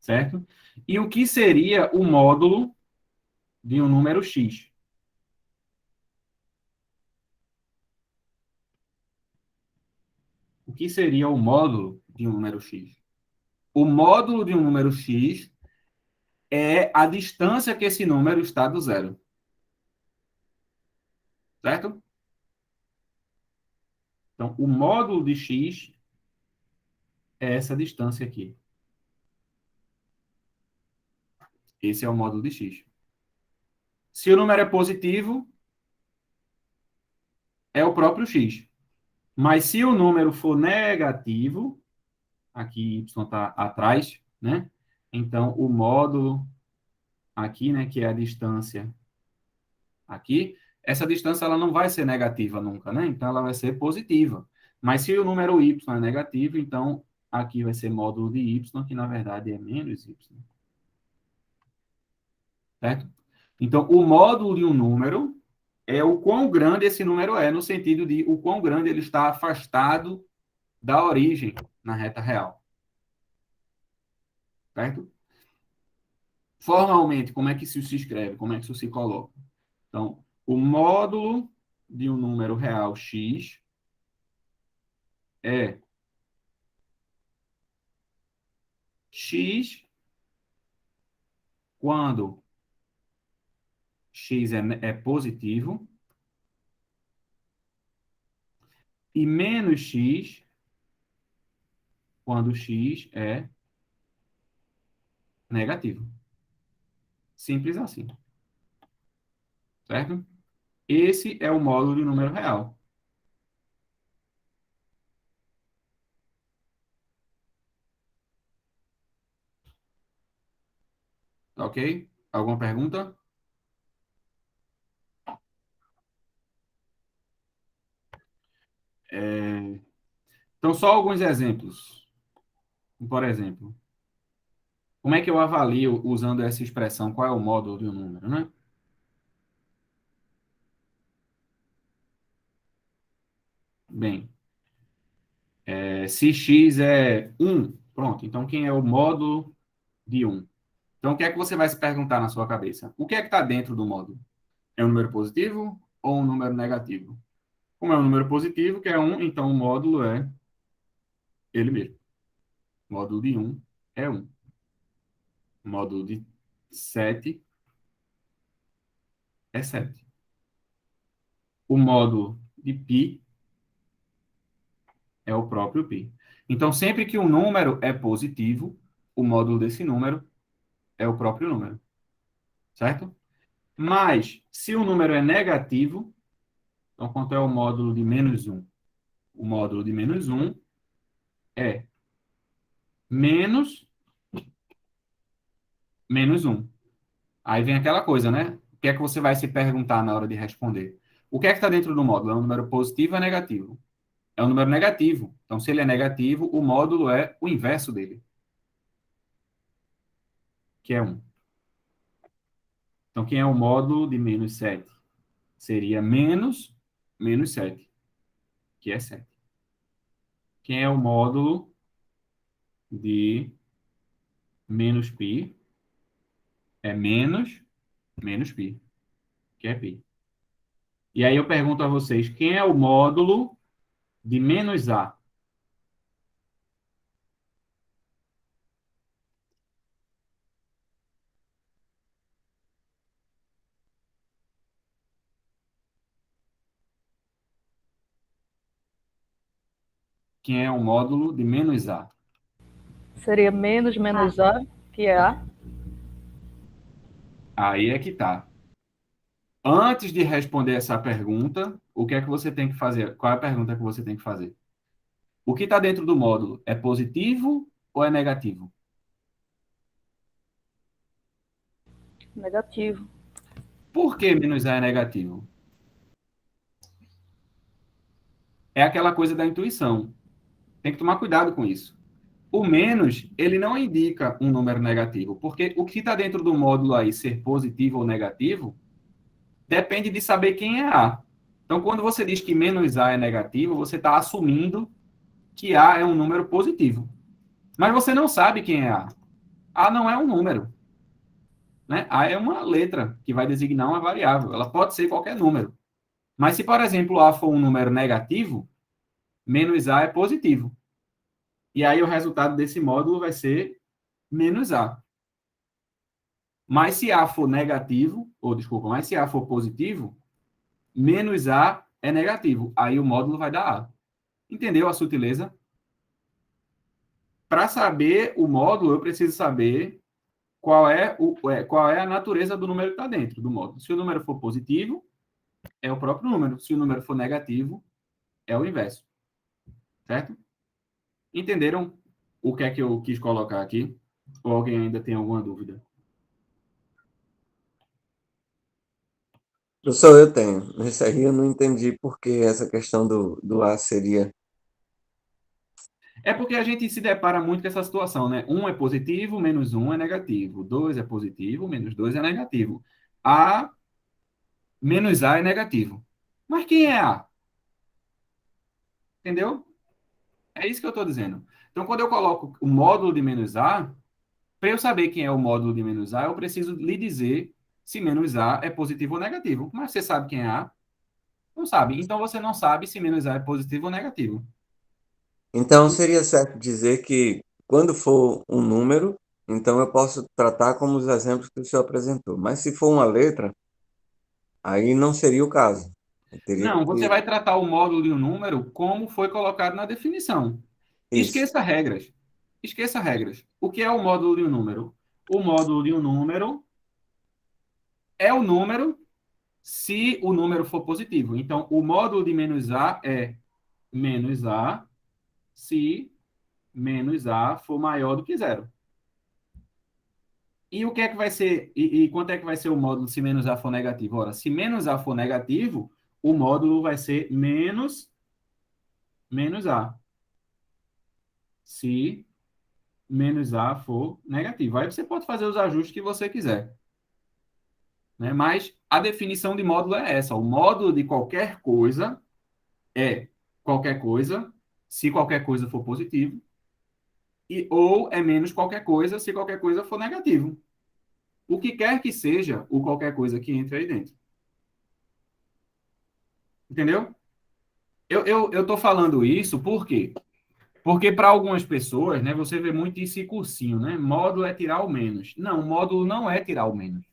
certo? E o que seria o módulo de um número x? O que seria o módulo de um número x? O módulo de um número x é a distância que esse número está do zero. Certo? Então, o módulo de x é essa distância aqui. Esse é o módulo de x. Se o número é positivo, é o próprio x. Mas se o número for negativo, aqui y está atrás, né? Então, o módulo aqui, né, que é a distância aqui, essa distância ela não vai ser negativa nunca, né? Então, ela vai ser positiva. Mas se o número y é negativo, então aqui vai ser módulo de y, que na verdade é menos y. Certo? Então, o módulo de um número é o quão grande esse número é, no sentido de o quão grande ele está afastado da origem na reta real. Certo? Formalmente, como é que isso se escreve? Como é que isso se coloca? Então, o módulo de um número real x é x quando x é positivo e menos x quando x é negativo. Simples assim. Certo? Esse é o módulo de número real. Ok? Alguma pergunta? Então, só alguns exemplos. Por exemplo, como é que eu avalio usando essa expressão? Qual é o módulo de um número, né? Bem, se x é 1, pronto. Então, quem é o módulo de 1? Então, o que é que você vai se perguntar na sua cabeça? O que é que está dentro do módulo? É um número positivo ou um número negativo? Como é um número positivo, que é 1, então o módulo é ele mesmo. O módulo de 1 é 1. O módulo de 7 é 7. O módulo de π é o próprio π. Então, sempre que um número é positivo, o módulo desse número é o próprio número. Certo? Mas, se o número é negativo, então quanto é o módulo de menos 1? O módulo de menos 1 é menos 1. Aí vem aquela coisa, né? O que é que você vai se perguntar na hora de responder? O que é que está dentro do módulo? É um número positivo ou é negativo? É um número negativo. Então, se ele é negativo, o módulo é o inverso dele, que é 1. Então, quem é o módulo de menos 7? Seria menos 7, que é 7. Quem é o módulo de menos π? É menos π, que é π. E aí eu pergunto a vocês, quem é o módulo de menos a? Quem é o módulo de menos a? Seria menos A, que é A. Aí é que tá. Antes de responder essa pergunta, o que é que você tem que fazer? Qual é a pergunta que você tem que fazer? O que está dentro do módulo é positivo ou é negativo? Negativo. Por que menos a é negativo? É aquela coisa da intuição. Tem que tomar cuidado com isso. O menos, ele não indica um número negativo, porque o que está dentro do módulo aí, ser positivo ou negativo, depende de saber quem é A. Então, quando você diz que menos A é negativo, você está assumindo que A é um número positivo. Mas você não sabe quem é A. A não é um número. Né? A é uma letra que vai designar uma variável. Ela pode ser qualquer número. Mas se, por exemplo, A for um número negativo, menos A é positivo. E aí o resultado desse módulo vai ser menos A. Mas se A for negativo, ou desculpa, mas se A for positivo, menos A é negativo. Aí o módulo vai dar A. Entendeu a sutileza? Para saber o módulo, eu preciso saber qual é a natureza do número que está dentro do módulo. Se o número for positivo, é o próprio número. Se o número for negativo, é o inverso. Certo? Entenderam o que é que eu quis colocar aqui? Ou alguém ainda tem alguma dúvida? Professor, eu tenho. Isso aí eu não entendi porque essa questão do A seria. É porque a gente se depara muito com essa situação, né? 1 é positivo, menos 1 é negativo. 2 é positivo, menos 2 é negativo. A Menos A é negativo. Mas quem é A? Entendeu? É isso que eu estou dizendo. Então, quando eu coloco o módulo de menos A, para eu saber quem é o módulo de menos A, eu preciso lhe dizer se menos A é positivo ou negativo. Mas você sabe quem é A? Não sabe. Então, você não sabe se menos A é positivo ou negativo. Então seria certo dizer que quando for um número, então eu posso tratar como os exemplos que o senhor apresentou. Mas se for uma letra, aí não seria o caso. Eu teria Não, você que. vai tratar o módulo de um número como foi colocado na definição. Isso. Esqueça regras. Esqueça regras. O que é o módulo de um número? O módulo de um número é o número se o número for positivo. Então, o módulo de menos A é menos A se menos A for maior do que zero. E o que é que vai ser? E quanto é que vai ser o módulo se menos A for negativo? Ora, se menos A for negativo, o módulo vai ser menos A. Se menos A for negativo. Aí você pode fazer os ajustes que você quiser. Né? Mas a definição de módulo é essa. O módulo de qualquer coisa é qualquer coisa, se qualquer coisa for positivo, ou é menos qualquer coisa, se qualquer coisa for negativo. O que quer que seja o qualquer coisa que entre aí dentro. Entendeu? Eu tô falando isso por quê? Porque para algumas pessoas, né, você vê muito esse cursinho, né? Módulo é tirar o menos. Não, módulo não é tirar o menos.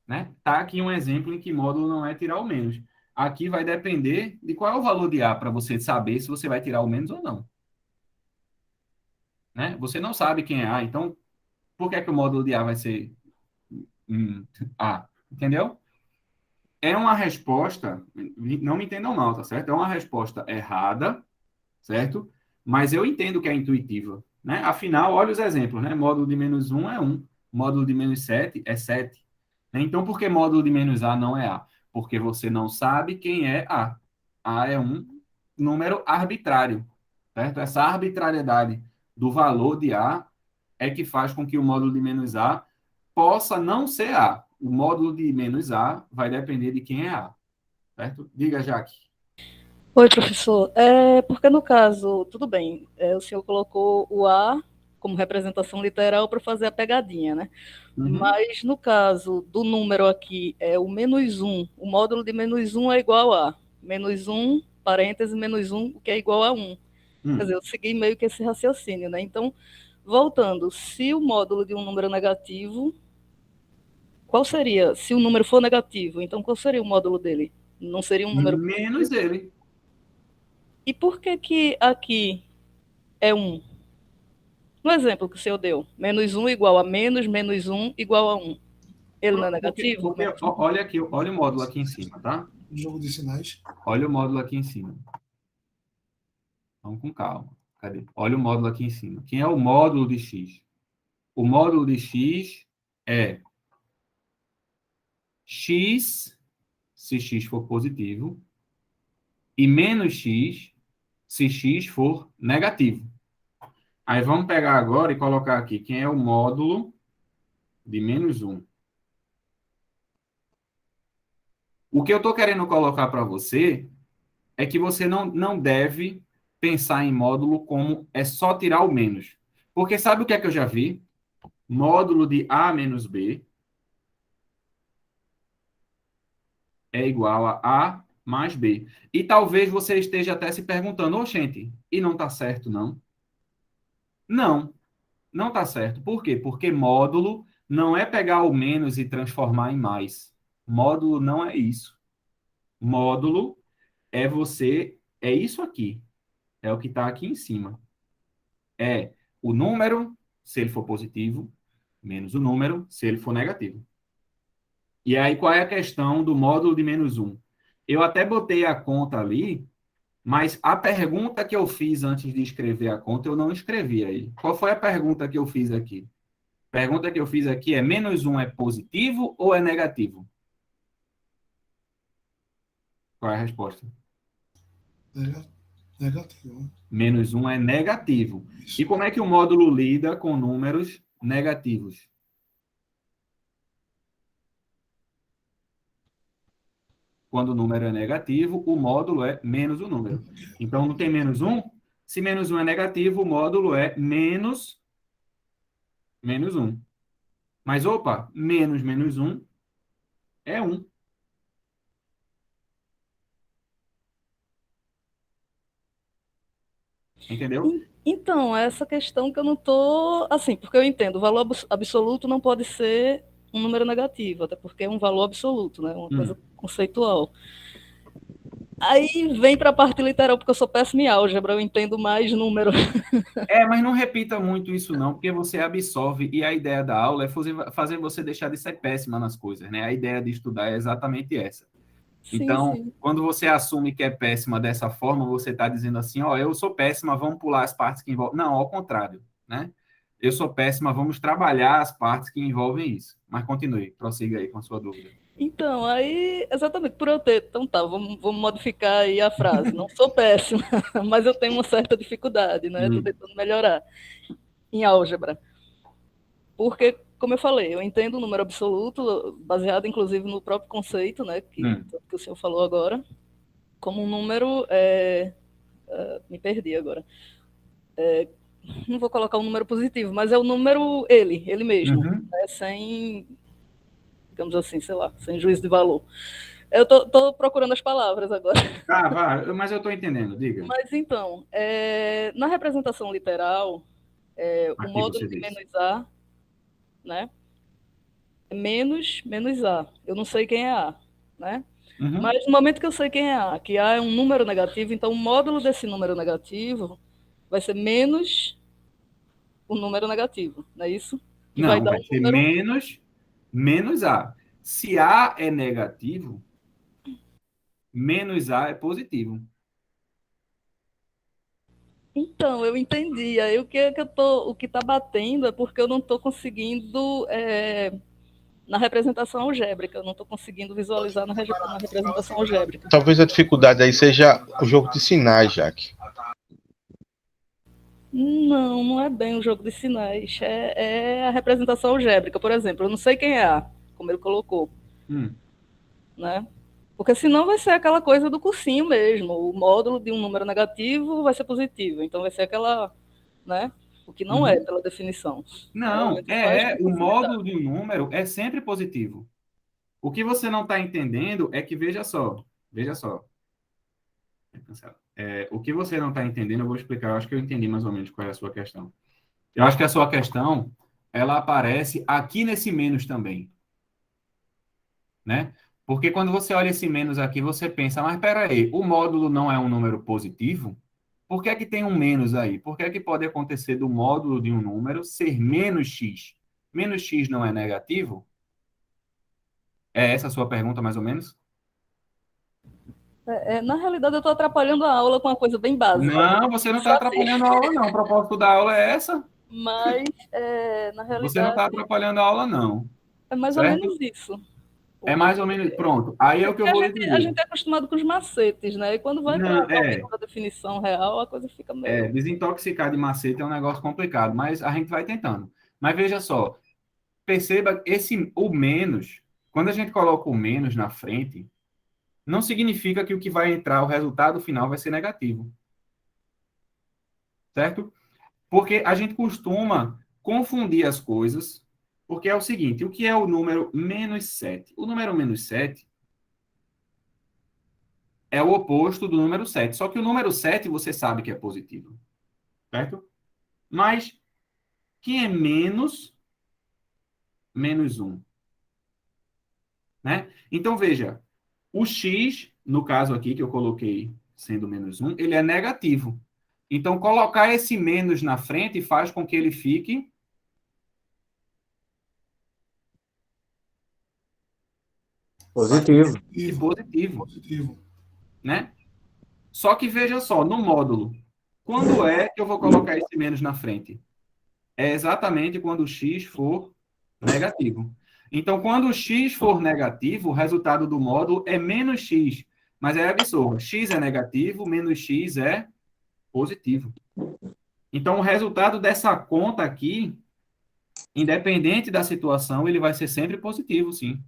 Né? Tá aqui um exemplo em que módulo não é tirar o menos. Aqui vai depender de qual é o valor de A para você saber se você vai tirar o menos ou não. Né? Você não sabe quem é A, então por que é que o módulo de A vai ser A? Entendeu? É uma resposta, não me entendam mal, tá certo? É uma resposta errada, certo? Mas eu entendo que é intuitiva, né? Afinal, olha os exemplos, né? Módulo de menos um é 1, módulo de menos 7 é 7. Então, por que módulo de menos A não é A? Porque você não sabe quem é A. A é um número arbitrário, certo? Essa arbitrariedade do valor de A é que faz com que o módulo de menos A possa não ser A. O módulo de menos A vai depender de quem é A, certo? Diga, Jaque. Oi, professor. Porque no caso, tudo bem, o senhor colocou o A como representação literal para fazer a pegadinha, né? Uhum. Mas no caso do número aqui, é o menos um, o módulo de menos um é igual a menos um, parêntese, menos um, o que é igual a um. Quer dizer, eu segui meio que esse raciocínio, né? Então, voltando, se o módulo de um número é negativo, qual seria? Se o número for negativo, então qual seria o módulo dele? Não seria um número Menos positivo? ele. E por que que aqui é um? No exemplo que o senhor deu, menos um igual a menos, menos um igual a um. Ele não é negativo? Menos um? Olha aqui, olha o módulo aqui em cima, tá? Jogo de sinais. Olha o módulo aqui em cima. Vamos com calma. Cadê? Olha o módulo aqui em cima. Quem é o módulo de x? O módulo de x é x, se x for positivo, e menos x, se x for negativo. Aí vamos pegar agora e colocar aqui quem é o módulo de menos 1. O que eu estou querendo colocar para você é que você não deve pensar em módulo como é só tirar o menos. Porque sabe o que é que eu já vi? Módulo de A menos B é igual a A mais B. E talvez você esteja até se perguntando, ô, gente, e não está certo, não? Não, não está certo. Por quê? Porque módulo não é pegar o menos e transformar em mais. Módulo não é isso. Módulo é isso aqui. É o que está aqui em cima. É o número, se ele for positivo, menos o número, se ele for negativo. E aí, qual é a questão do módulo de menos um? Eu até botei a conta ali, mas a pergunta que eu fiz antes de escrever a conta, eu não escrevi aí. Qual foi a pergunta que eu fiz aqui? A pergunta que eu fiz aqui é: menos um é positivo ou é negativo? Qual é a resposta? Negativo. Né? Menos um é negativo. E Isso. como é que o módulo lida com números negativos? Quando o número é negativo, o módulo é menos o número. Então, não tem menos 1? Se menos 1 é negativo, o módulo é menos 1. Mas, opa, menos 1 é 1. Entendeu? Então, é essa questão que eu não tô, assim, porque eu entendo, o valor absoluto não pode ser um número negativo, até porque é um valor absoluto, né? Uma coisa conceitual. Aí vem para a parte literal, porque eu sou péssima em álgebra, eu entendo mais número. Mas não repita muito isso não, porque você absorve, e a ideia da aula é fazer você deixar de ser péssima nas coisas, né? A ideia de estudar é exatamente essa. Sim, Então, sim. quando você assume que é péssima dessa forma, você está dizendo assim, ó, eu sou péssima, vamos pular as partes que envolvem... Não, ao contrário, né? Eu sou péssima, vamos trabalhar as partes que envolvem isso. Mas continue, prossiga aí com a sua dúvida. Então, aí, exatamente, por eu ter. Então tá, vamos modificar aí a frase. Não sou péssima, mas eu tenho uma certa dificuldade, né? Estou tentando melhorar em álgebra. Porque, como eu falei, eu entendo o número absoluto, baseado inclusive no próprio conceito, né? Que o senhor falou agora, como um número. Me perdi agora. Não vou colocar um número positivo, mas é o número ele mesmo, né? Sem, digamos assim, sei lá, sem juízo de valor. Eu tô procurando as palavras agora. Vai, mas eu estou entendendo, diga. Mas então, na representação literal, o Aqui módulo você de diz. menos A, né, é menos A. Eu não sei quem é A, né? Mas no momento que eu sei quem é A, que A é um número negativo, então o módulo desse número negativo vai ser menos o número negativo, não é isso? Que vai Não, dar vai um ser número. menos A. Se A é negativo, menos A é positivo. Então, eu entendi. Aí o que está batendo é porque eu não estou conseguindo na representação algébrica, eu não estou conseguindo visualizar na representação algébrica. Talvez a dificuldade aí seja o jogo de sinais, Jaque. Não, não é bem o jogo de sinais. É a representação algébrica, por exemplo. Eu não sei quem é A, como ele colocou, né? Porque senão vai ser aquela coisa do cursinho mesmo. O módulo de um número negativo vai ser positivo. Então vai ser aquela, né? O que não é pela definição. É Não, muito mais por o facilidade. módulo de um número é sempre positivo. O que você não está entendendo é que, veja só, o que você não está entendendo, eu vou explicar, eu acho que eu entendi mais ou menos qual é a sua questão. Eu acho que a sua questão, ela aparece aqui nesse menos também, né? Porque quando você olha esse menos aqui, você pensa, mas espera aí, o módulo não é um número positivo? Por que é que tem um menos aí? Por que é que pode acontecer do módulo de um número ser menos x? Menos x não é negativo? É essa a sua pergunta, mais ou menos? Na realidade, eu estou atrapalhando a aula com uma coisa bem básica. Não, você não está Sabe? atrapalhando a aula, não. O propósito da aula é essa. Mas, na Você não está realidade, atrapalhando a aula, não. é mais ou Certo? menos isso. É mais ou menos. Pronto. Aí é o que eu Porque vou lhe a dizer. gente é acostumado com os macetes, né? E quando vai para Não, realmente uma definição real, a coisa fica meio. desintoxicar de macete é um negócio complicado, mas a gente vai tentando. Mas veja só, perceba o menos, quando a gente coloca o menos na frente, não significa que o que vai entrar, o resultado final vai ser negativo. Certo? Porque a gente costuma confundir as coisas, porque é o seguinte, o que é o número menos 7? O número menos 7 é o oposto do número 7. Só que o número 7 você sabe que é positivo, certo? Mas que é menos 1, né? Então, veja, o x, no caso aqui que eu coloquei sendo menos 1, ele é negativo. Então, colocar esse menos na frente faz com que ele fique Positivo. positivo, Positivo. né? Só que veja só, no módulo, quando é que eu vou colocar esse menos na frente? É exatamente quando o x for negativo. Então, quando o x for negativo, o resultado do módulo é menos x. Mas aí absorva, x é negativo, menos x é positivo. Então, o resultado dessa conta aqui, independente da situação, ele vai ser sempre positivo, sim.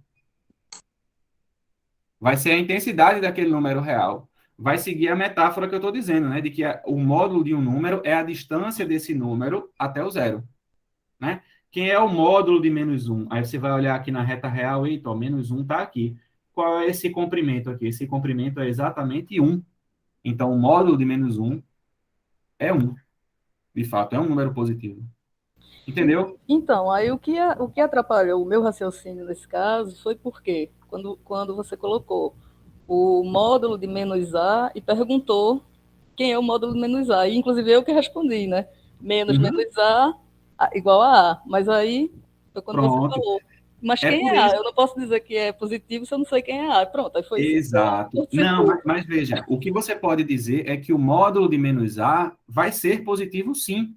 vai ser a intensidade daquele número real. Vai seguir a metáfora que eu estou dizendo, né? De que o módulo de um número é a distância desse número até o zero, né? Quem é o módulo de menos 1? Aí você vai olhar aqui na reta real, eita, ó, menos 1 está aqui. Qual é esse comprimento aqui? Esse comprimento é exatamente 1. Então, o módulo de menos 1 é 1. De fato, é um número positivo. Entendeu? Então, aí o que atrapalhou o meu raciocínio nesse caso foi porque, quando você colocou o módulo de menos A e perguntou quem é o módulo de menos A. E, inclusive, eu que respondi, né? Menos menos A igual a A. Mas aí foi quando você Pronto. falou. Mas É quem por é A? isso. Eu não posso dizer que é positivo se eu não sei quem é A. Pronto, aí foi isso. Exato. Não, mas veja, o que você pode dizer é que o módulo de menos A vai ser positivo, sim.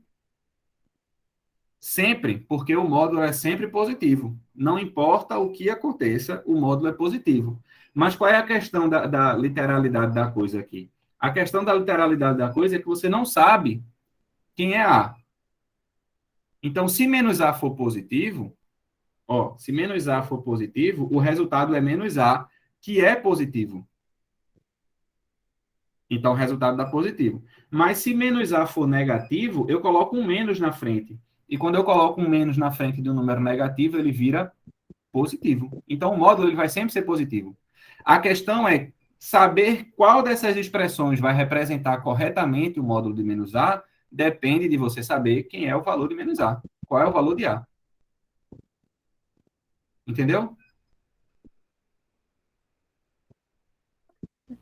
Sempre, porque o módulo é sempre positivo. Não importa o que aconteça, o módulo é positivo. Mas qual é a questão da literalidade da coisa aqui? A questão da literalidade da coisa é que você não sabe quem é A. Então, se menos A for positivo, ó, se menos A for positivo, o resultado é menos A, que é positivo. Então, o resultado dá positivo. Mas se menos A for negativo, eu coloco um menos na frente. E quando eu coloco um menos na frente de um número negativo, ele vira positivo. Então, o módulo ele vai sempre ser positivo. A questão é saber qual dessas expressões vai representar corretamente o módulo de menos A, depende de você saber quem é o valor de menos A. Qual é o valor de A. Entendeu?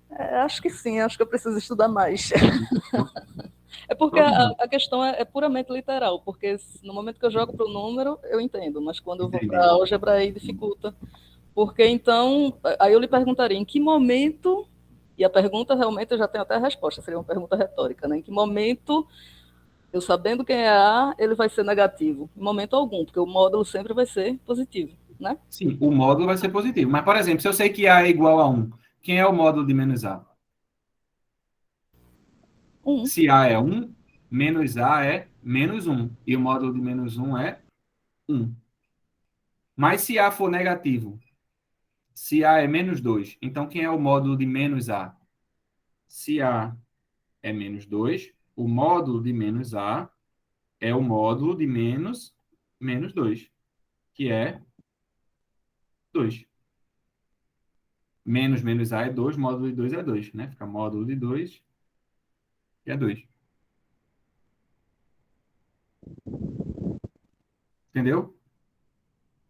Acho que sim, acho que eu preciso estudar mais. É porque a questão é puramente literal, porque no momento que eu jogo para o número, eu entendo, mas quando eu vou para a álgebra, aí dificulta. Porque então, aí eu lhe perguntaria, em que momento, e a pergunta realmente eu já tenho até a resposta, seria uma pergunta retórica, né? Em que momento, eu sabendo quem é A, ele vai ser negativo? Em momento algum, porque o módulo sempre vai ser positivo, né? Sim, o módulo vai ser positivo. Mas, por exemplo, se eu sei que A é igual a 1, quem é o módulo de menos A? 1. Se A é 1, menos A é menos 1. E o módulo de menos 1 é 1. Mas se A for negativo, se A é menos 2, então quem é o módulo de menos A? Se A é menos 2, o módulo de menos A é o módulo de menos 2, que é 2. Menos A é 2, módulo de 2 é 2, né? Fica módulo de 2, que é 2. Entendeu?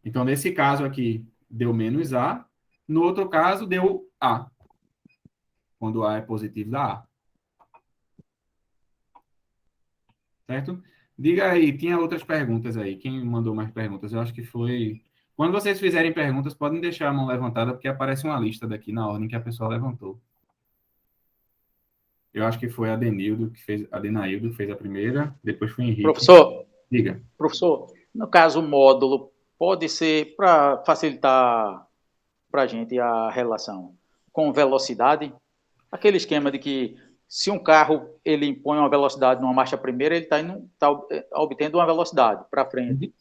Então, nesse caso aqui, deu menos A. No outro caso, deu A. Quando A é positivo, dá A. Certo? Diga aí, tinha outras perguntas aí. Quem mandou mais perguntas? Eu acho que foi. Quando vocês fizerem perguntas, podem deixar a mão levantada, porque aparece uma lista daqui na ordem que a pessoa levantou. Eu acho que foi a Denildo que fez, a Denaildo que fez a primeira, depois foi Henrique. Professor, no caso, o módulo pode ser para facilitar para a gente a relação com velocidade, aquele esquema de que se um carro ele impõe uma velocidade numa marcha primeira, ele está obtendo uma velocidade para frente.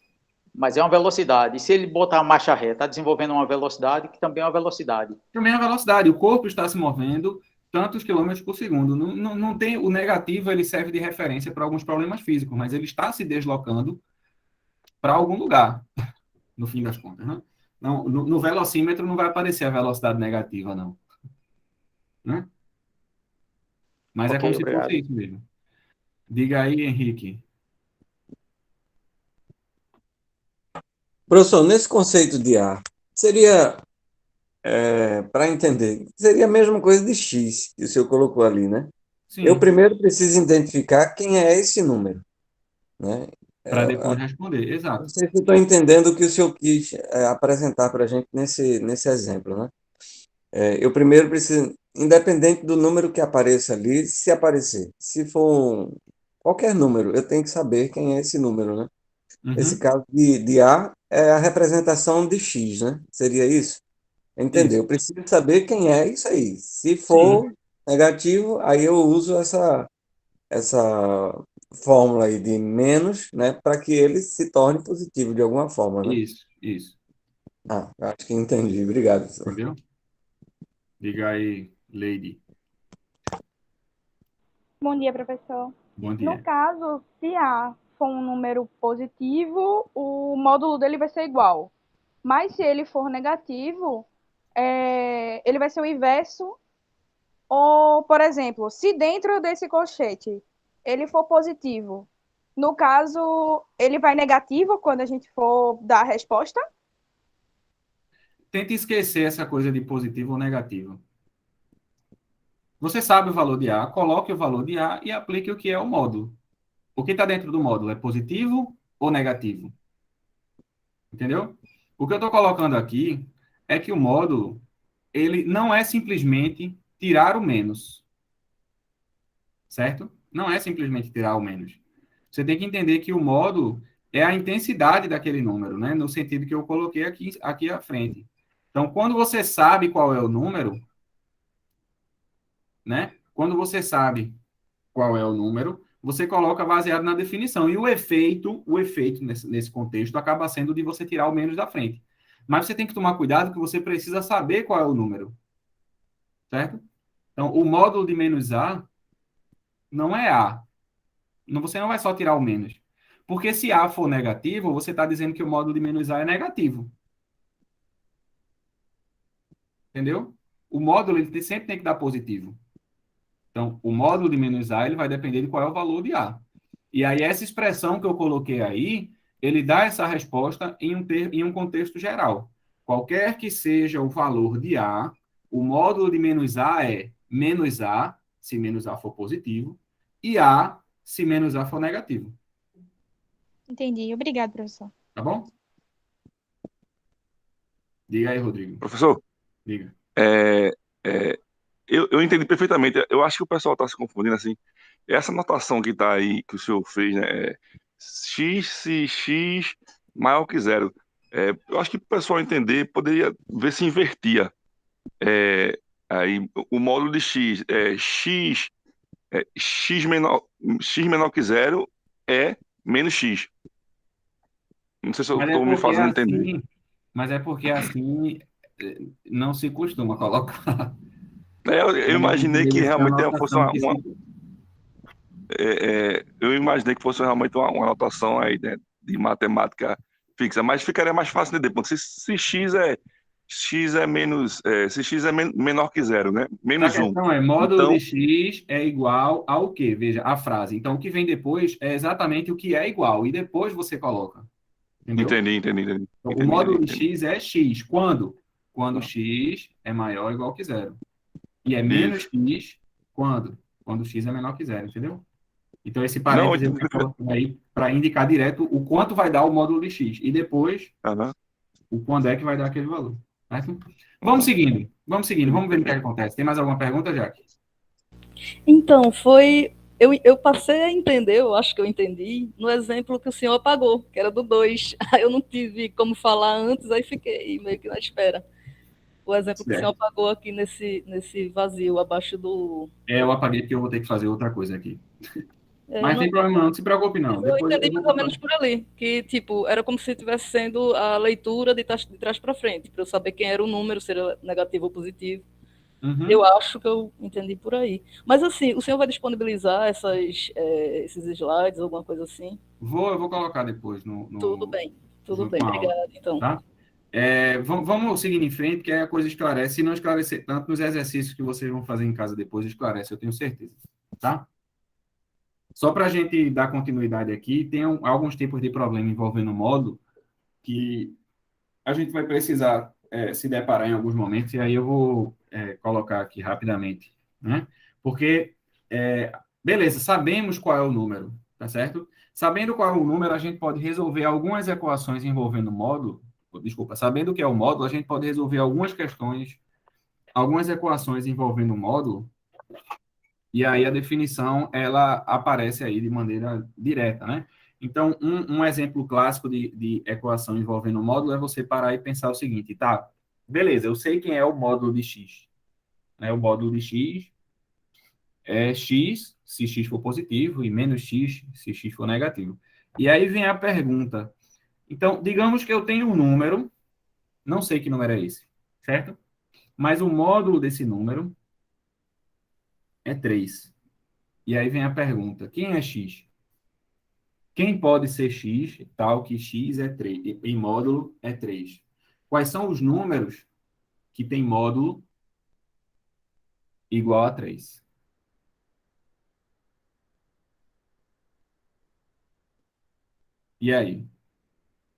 Mas é uma velocidade. E se ele botar a marcha reta, está desenvolvendo uma velocidade que também é uma velocidade. Também é uma velocidade. O corpo está se movendo tantos quilômetros por segundo. Não tem o negativo, ele serve de referência para alguns problemas físicos, mas ele está se deslocando para algum lugar, no fim das contas. Né? Não, no velocímetro não vai aparecer a velocidade negativa, não. Né? Mas okay, é como obrigado. Se fosse isso mesmo. Diga aí, Henrique. Professor, nesse conceito de A, seria, para entender, seria a mesma coisa de X que o senhor colocou ali, né? Sim. Eu primeiro preciso identificar quem é esse número, né? Para depois responder, exato. Não sei se eu estou entendendo o que o senhor quis apresentar para a gente nesse exemplo, né? Eu primeiro preciso, independente do número que apareça ali, se aparecer, se for qualquer número, eu tenho que saber quem é esse número, né? Uhum. Esse caso de A é a representação de X, né? Seria isso? Entendeu? Eu preciso saber quem é isso aí. Se for negativo, aí eu uso essa fórmula aí de menos, né? Para que ele se torne positivo de alguma forma, né? Isso. Acho que entendi. Obrigado, professor. Entendeu? Diga aí, Lady. Bom dia, professor. Bom No dia. caso, se A for um número positivo, o módulo dele vai ser igual. Mas se ele for negativo, ele vai ser o inverso. Ou, por exemplo, se dentro desse colchete ele for positivo, no caso, ele vai negativo quando a gente for dar a resposta? Tente esquecer essa coisa de positivo ou negativo. Você sabe o valor de A, coloque o valor de A e aplique o que é o módulo. O que está dentro do módulo é positivo ou negativo? Entendeu? O que eu estou colocando aqui é que o módulo, ele não é simplesmente tirar o menos, certo? Não é simplesmente tirar o menos. Você tem que entender que o módulo é a intensidade daquele número, né? No sentido que eu coloquei aqui à frente. Então, quando você sabe qual é o número, né? Quando você sabe qual é o número, você coloca baseado na definição. E o efeito nesse contexto acaba sendo de você tirar o menos da frente. Mas você tem que tomar cuidado que você precisa saber qual é o número, certo? Então, o módulo de menos A não é A. Você não vai só tirar o menos. Porque se A for negativo, você está dizendo que o módulo de menos A é negativo. Entendeu? O módulo ele sempre tem que dar positivo. Então, o módulo de menos A ele vai depender de qual é o valor de A. E aí, essa expressão que eu coloquei aí, ele dá essa resposta em um contexto geral. Qualquer que seja o valor de A, o módulo de menos A é menos A, se menos A for positivo, e A, se menos A for negativo. Entendi. Obrigado, professor. Tá bom? Diga aí, Rodrigo. Professor, Diga. é, é, eu entendi perfeitamente. Eu acho que o pessoal está se confundindo assim. Essa notação que está aí, que o senhor fez, né? X se X maior que zero. Eu acho que para o pessoal entender, poderia ver se invertia. É, aí, o módulo de X X menor que zero é menos X. Não sei se eu Mas é estou me porque fazendo entender. assim, mas é porque assim não se costuma colocar. Eu imaginei que Essa é a realmente fosse anotação que se. eu imaginei que fosse realmente uma anotação aí, né, de matemática fixa, mas ficaria mais fácil de entender, porque se x é menos, se x é menor que zero, né? A Menos um. questão é, módulo de Então, x é igual ao quê? Veja, a frase. Então, o que vem depois é exatamente o que é igual, e depois você coloca. Entendeu? Então, o módulo de entendi. x é x. Quando? Quando Ah, x é maior ou igual que zero. E é menos isso. x quando? Quando x é menor que zero, entendeu? Então, esse Não, eu parênteses eu entendi tenho colocado aí para indicar direto o quanto vai dar o módulo de x. E depois, Aham, o quando é que vai dar aquele valor. Certo? Vamos aham. seguindo. Vamos seguindo. Vamos ver o que acontece. Tem mais alguma pergunta, Jaque? Então, foi. Eu passei a entender, eu acho que eu entendi, no exemplo que o senhor apagou, que era do 2. Aí eu não tive como falar antes, aí fiquei meio que na espera. O exemplo que o senhor Certo. apagou aqui nesse vazio, abaixo do. Eu apaguei porque eu vou ter que fazer outra coisa aqui. Eu Mas não, tem problema não, não se preocupe mas não. eu Depois entendi eu vou mais ou botar. menos por ali, que tipo, era como se estivesse sendo a leitura de trás para frente, para eu saber quem era o número, se era negativo ou positivo. Eu Uhum. acho que eu entendi por aí. Mas assim, o senhor vai disponibilizar esses slides, alguma coisa assim? Eu vou colocar depois Tudo junto bem, com a aula, obrigada, então. tá? Vamos seguindo em frente, que aí a coisa esclarece. Se não esclarecer tanto, nos exercícios que vocês vão fazer em casa depois, esclarece, eu tenho certeza. Tá? Só para a gente dar continuidade aqui, tem alguns tipos de problema envolvendo o módulo que a gente vai precisar se deparar em alguns momentos, e aí eu vou colocar aqui rapidamente, né? Porque, beleza, sabemos qual é o número, tá certo? Sabendo qual é o número, a gente pode resolver algumas equações envolvendo o módulo. Desculpa, sabendo o que é o módulo, a gente pode resolver algumas questões, algumas equações envolvendo o módulo, e aí a definição, ela aparece aí de maneira direta, né? Então, um exemplo clássico de equação envolvendo o módulo é você parar e pensar o seguinte, tá, beleza, eu sei quem é o módulo de x, né? O módulo de x é x, se x for positivo, e menos x, se x for negativo. E aí vem a pergunta, então, digamos que eu tenho um número, não sei que número é esse, certo? Mas o módulo desse número é 3. E aí vem a pergunta: quem é x? Quem pode ser x, tal que x é 3, em módulo é 3? Quais são os números que têm módulo igual a 3? E aí?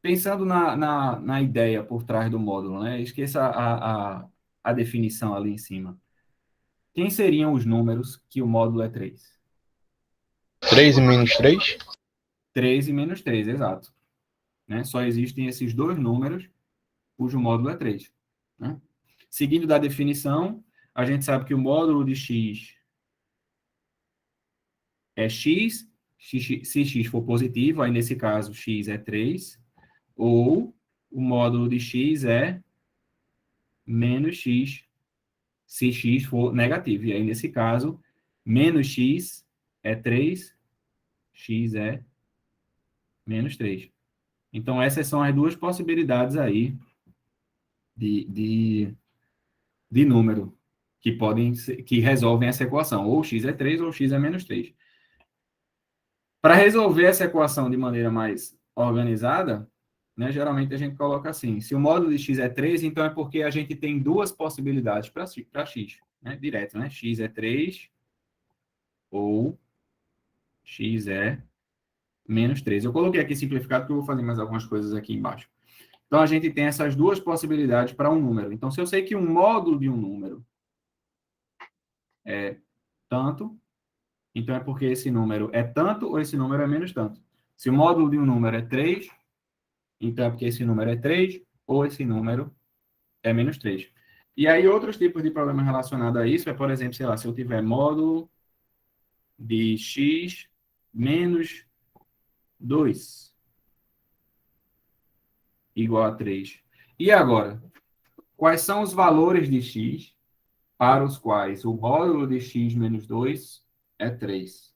Pensando na ideia por trás do módulo, né? Esqueça a definição ali em cima. Quem seriam os números que o módulo é 3? 3 e menos 3? 3 e menos 3, exato. Né? Só existem esses dois números cujo módulo é 3. Né? Seguindo da definição, a gente sabe que o módulo de x é x, se x for positivo, aí nesse caso x é 3, ou o módulo de x é menos x, se x for negativo. E aí nesse caso, menos x é 3, x é menos 3. Então essas são as duas possibilidades aí de número que resolvem essa equação. Ou x é 3 ou x é menos 3. Para resolver essa equação de maneira mais organizada, né, geralmente a gente coloca assim: se o módulo de x é 3, então é porque a gente tem duas possibilidades para x, né, direto, né? X é 3 ou x é menos 3. Eu coloquei aqui simplificado porque eu vou fazer mais algumas coisas aqui embaixo. Então, a gente tem essas duas possibilidades para um número. Então, se eu sei que um módulo de um número é tanto, então é porque esse número é tanto ou esse número é menos tanto. Se o módulo de um número é 3, então é porque esse número é 3 ou esse número é menos 3. E aí, outros tipos de problema relacionado a isso é, por exemplo, sei lá, se eu tiver módulo de x menos 2 igual a 3. E agora, quais são os valores de x para os quais o módulo de x menos 2 é 3?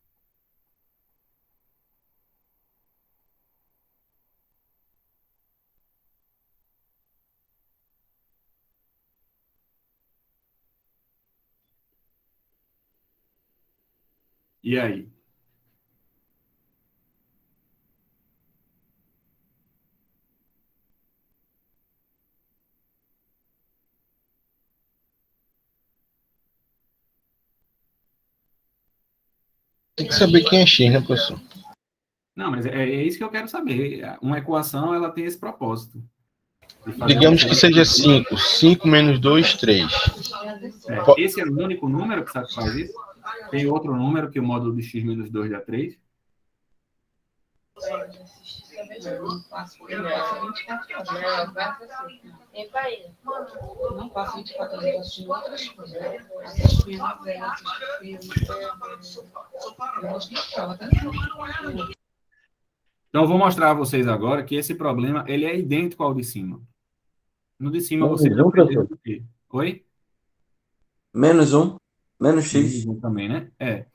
E aí? Tem que saber quem é X, né, professor? Não, mas é isso que eu quero saber. Uma equação, ela tem esse propósito. De fazer Digamos você... que seja 5. 5 menos 2, 3. Esse é o único número que satisfaz isso? Tem outro número que o módulo de x menos 2 dá 3? Não passo 24 horas assistindo outras coisas. Então, eu vou mostrar a vocês agora que esse problema ele é idêntico ao de cima. No de cima, Menos vocês 1, aprenderam professor. o quê? Oi? Menos 1, menos Menos x. 1 também, né?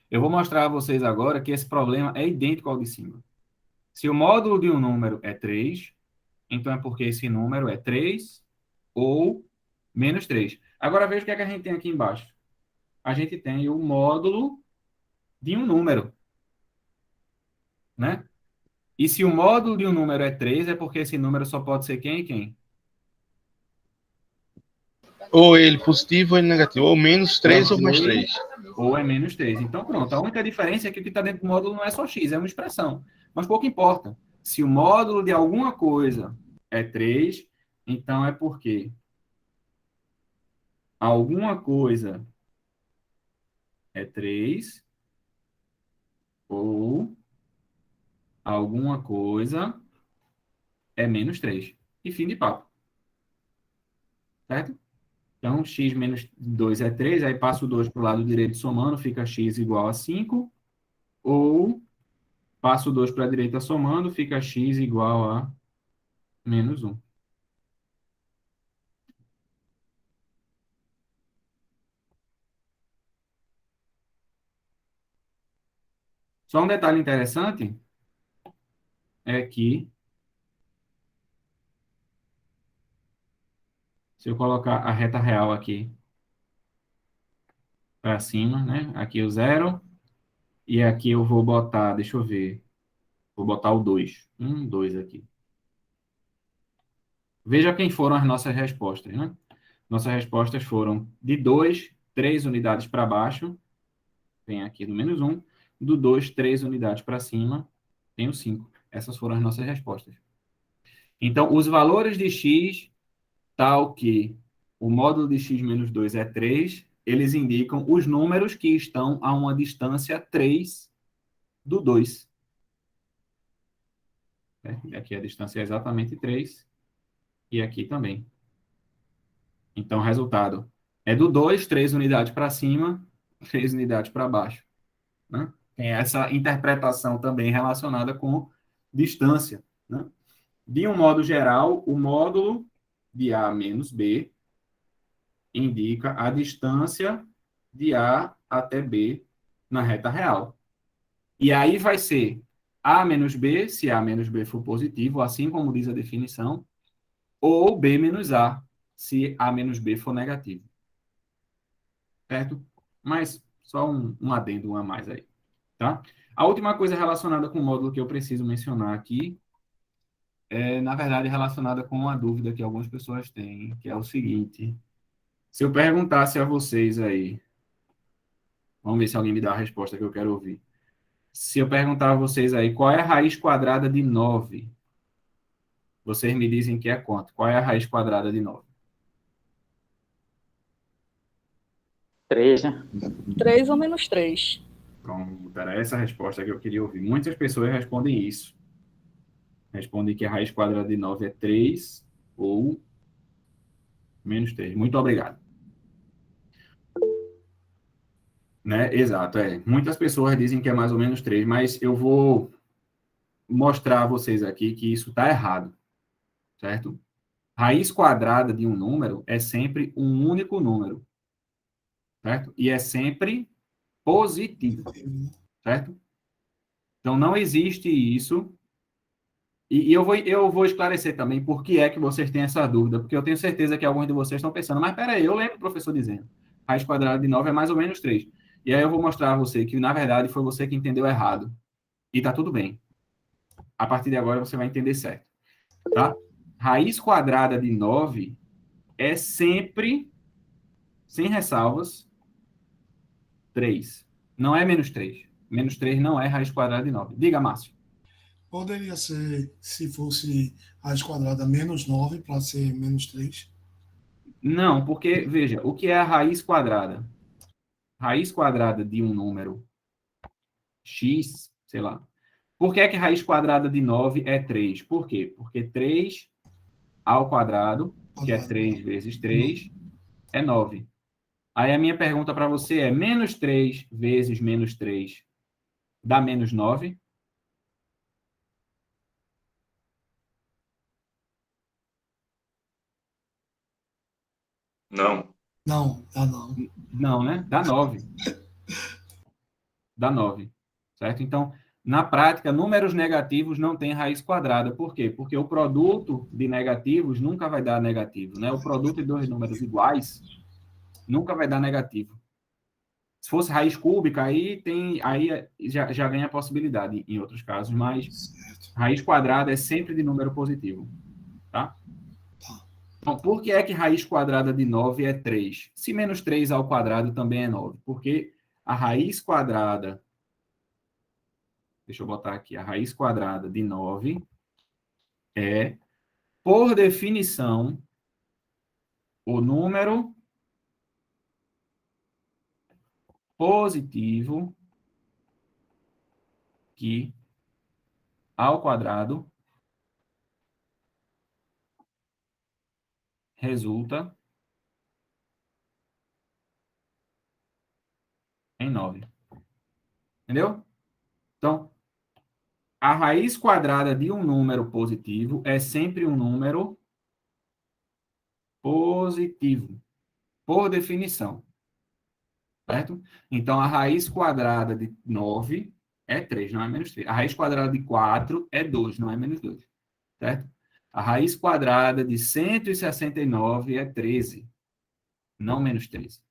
Eu vou mostrar a vocês agora que esse problema é idêntico ao de cima. Se o módulo de um número é 3, então é porque esse número é 3 ou menos 3. Agora veja o que é que a gente tem aqui embaixo. A gente tem o módulo de um número, né? E se o módulo de um número é 3, é porque esse número só pode ser quem e quem? Ou ele positivo ou ele negativo. Ou menos 3 ou mais 3. Ou é menos 3. Então, pronto. A única diferença é que o que está dentro do módulo não é só x, é uma expressão. Mas pouco importa. Se o módulo de alguma coisa é 3, então é porque alguma coisa é 3 ou alguma coisa é menos 3. E fim de papo. Certo? Então, x menos 2 é 3, aí passa o 2 para o lado direito somando, fica x igual a 5. Ou passa o 2 para a direita somando, fica x igual a menos 1. Só um detalhe interessante é que Se eu colocar a reta real aqui para cima, né? Aqui o 0. E aqui eu vou botar, deixa eu ver. Vou botar o 2. 2 aqui. Veja quem foram as nossas respostas, né? Nossas respostas foram de 2, 3 unidades para baixo. Tem aqui do -1. Do 2, 3 unidades para cima. Tem o 5. Essas foram as nossas respostas. Então, os valores de x, tal que o módulo de x menos 2 é 3, eles indicam os números que estão a uma distância 3 do 2. Aqui a distância é exatamente 3. E aqui também. Então, o resultado é do 2, 3 unidades para cima, 3 unidades para baixo. Né? Tem essa interpretação também relacionada com distância. Né? De um modo geral, o módulo de A menos B indica a distância de A até B na reta real. E aí vai ser A menos B, se A menos B for positivo, assim como diz a definição, ou B menos A, se A menos B for negativo. Certo? Mas só um adendo a mais aí. Tá? A última coisa relacionada com o módulo que eu preciso mencionar aqui é, na verdade, relacionada com uma dúvida que algumas pessoas têm, que é o seguinte. Se eu perguntasse a vocês aí, vamos ver se alguém me dá a resposta que eu quero ouvir. Se eu perguntar a vocês aí, qual é a raiz quadrada de 9? Vocês me dizem que é quanto? Qual é a raiz quadrada de 9? 3, né? 3 ou menos 3. Pronto, era essa a resposta que eu queria ouvir. Muitas pessoas respondem isso. Respondem que a raiz quadrada de 9 é 3 ou menos 3. Muito obrigado. Né? Exato, é. Muitas pessoas dizem que é mais ou menos 3, mas eu vou mostrar a vocês aqui que isso está errado, certo? Raiz quadrada de um número é sempre um único número, certo? E é sempre positivo, certo? Então, não existe isso. E eu vou esclarecer também por que é que vocês têm essa dúvida, porque eu tenho certeza que alguns de vocês estão pensando, mas peraí, eu lembro o professor dizendo, raiz quadrada de 9 é mais ou menos 3. E aí eu vou mostrar a você que, na verdade, foi você que entendeu errado. E tá tudo bem. A partir de agora, você vai entender certo. Tá? Raiz quadrada de 9 é sempre, sem ressalvas, 3. Não é menos 3. Menos 3 não é raiz quadrada de 9. Diga, Márcio. Poderia ser, se fosse raiz quadrada menos 9, para ser menos 3. Não, porque, veja, o que é a raiz quadrada? Raiz quadrada de um número x, sei lá. Por que é que raiz quadrada de 9 é 3? Por quê? Porque 3 ao quadrado, que é 3 vezes 3, é 9. Aí a minha pergunta para você é, menos 3 vezes menos 3 dá menos 9? Não. Não, dá não. Não, né? Dá 9. Dá 9. Certo? Então, na prática, números negativos não têm raiz quadrada. Por quê? Porque o produto de negativos nunca vai dar negativo, né? O produto de dois números iguais nunca vai dar negativo. Se fosse raiz cúbica, aí já ganha a possibilidade em outros casos, mas raiz quadrada é sempre de número positivo, tá? Então, por que é que raiz quadrada de 9 é 3? Se menos 3 ao quadrado também é 9, porque a raiz quadrada, deixa eu botar aqui, a raiz quadrada de 9 é, por definição, o número positivo que ao quadrado resulta em 9. Entendeu? Então, a raiz quadrada de um número positivo é sempre um número positivo, por definição. Certo? Então, a raiz quadrada de 9 é 3, não é menos 3. A raiz quadrada de 4 é 2, não é menos 2. Certo? A raiz quadrada de 169 é 13, não menos 13.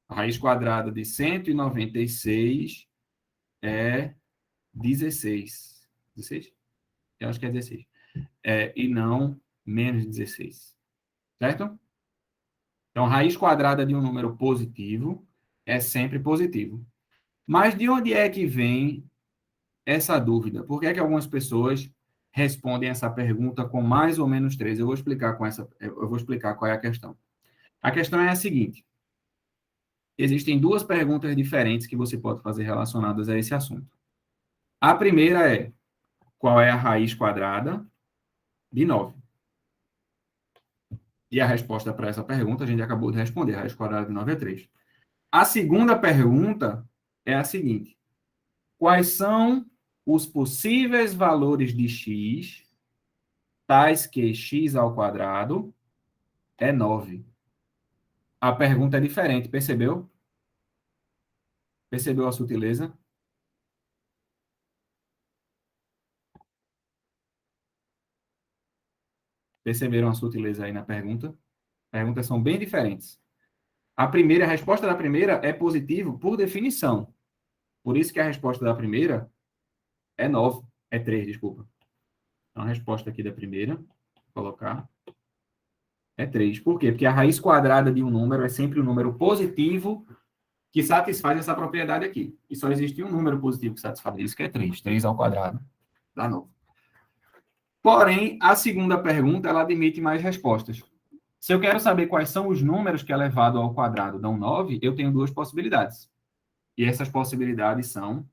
A raiz quadrada de 196 é 16. 16? Eu acho que é 16. E não menos 16. Certo? Então, raiz quadrada de um número positivo é sempre positivo. Mas de onde é que vem essa dúvida? Por que é que algumas pessoas respondem essa pergunta com mais ou menos 13? Eu vou explicar qual é a questão. A questão é a seguinte: existem duas perguntas diferentes que você pode fazer relacionadas a esse assunto. A primeira é: qual é a raiz quadrada de 9? E a resposta para essa pergunta a gente acabou de responder: a raiz quadrada de 9 é 3. A segunda pergunta é a seguinte: quais são os possíveis valores de x, tais que x ao quadrado é 9? A pergunta é diferente, percebeu? Percebeu a sutileza? Perceberam a sutileza aí na pergunta? Perguntas são bem diferentes. A resposta da primeira é positivo por definição. Por isso que a resposta da primeira é 9, é 3, desculpa. Então, a resposta aqui da primeira, vou colocar, é 3. Por quê? Porque a raiz quadrada de um número é sempre um número positivo que satisfaz essa propriedade aqui. E só existe um número positivo que satisfaz isso, que é 3. 3 ao quadrado dá 9. Porém, a segunda pergunta, ela admite mais respostas. Se eu quero saber quais são os números que elevado ao quadrado dão 9, eu tenho duas possibilidades. E essas possibilidades são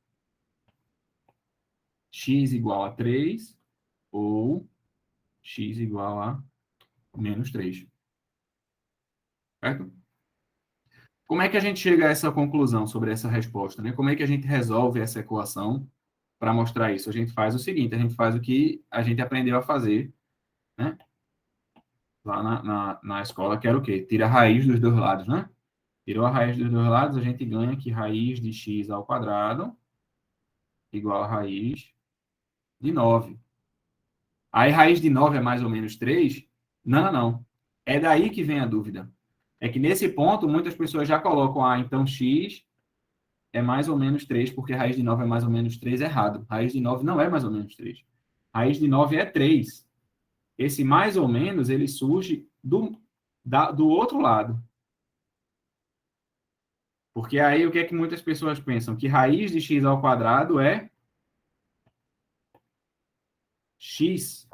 x igual a 3 ou x igual a menos 3. Certo? Como é que a gente chega a essa conclusão sobre essa resposta, né? Como é que a gente resolve essa equação para mostrar isso? A gente faz o seguinte: a gente faz o que a gente aprendeu a fazer, né? Lá na escola, que era o quê? Tira a raiz dos dois lados, né? Tirou a raiz dos dois lados, a gente ganha que raiz de x ao quadrado igual a raiz de 9. Aí, raiz de 9 é mais ou menos 3? Não, não. É daí que vem a dúvida. É que nesse ponto, muitas pessoas já colocam, então x é mais ou menos 3, porque raiz de 9 é mais ou menos 3, errado. Raiz de 9 não é mais ou menos 3. Raiz de 9 é 3. Esse mais ou menos, ele surge do outro lado. Porque aí, o que é que muitas pessoas pensam? Que raiz de x ao quadrado é x,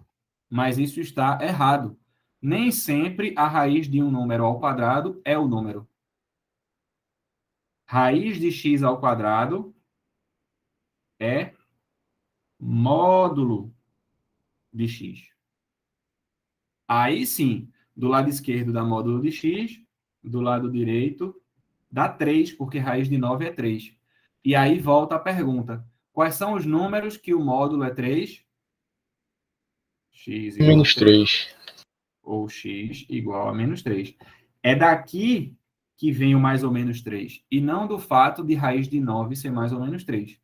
mas isso está errado. Nem sempre a raiz de um número ao quadrado é o número. Raiz de x ao quadrado é módulo de x. Aí sim, do lado esquerdo dá módulo de x, do lado direito dá 3, porque raiz de 9 é 3. E aí volta a pergunta: quais são os números que o módulo é 3? X igual Menos a 3. 3. Ou x igual a menos 3. É daqui que vem o mais ou menos 3, e não do fato de raiz de 9 ser mais ou menos 3.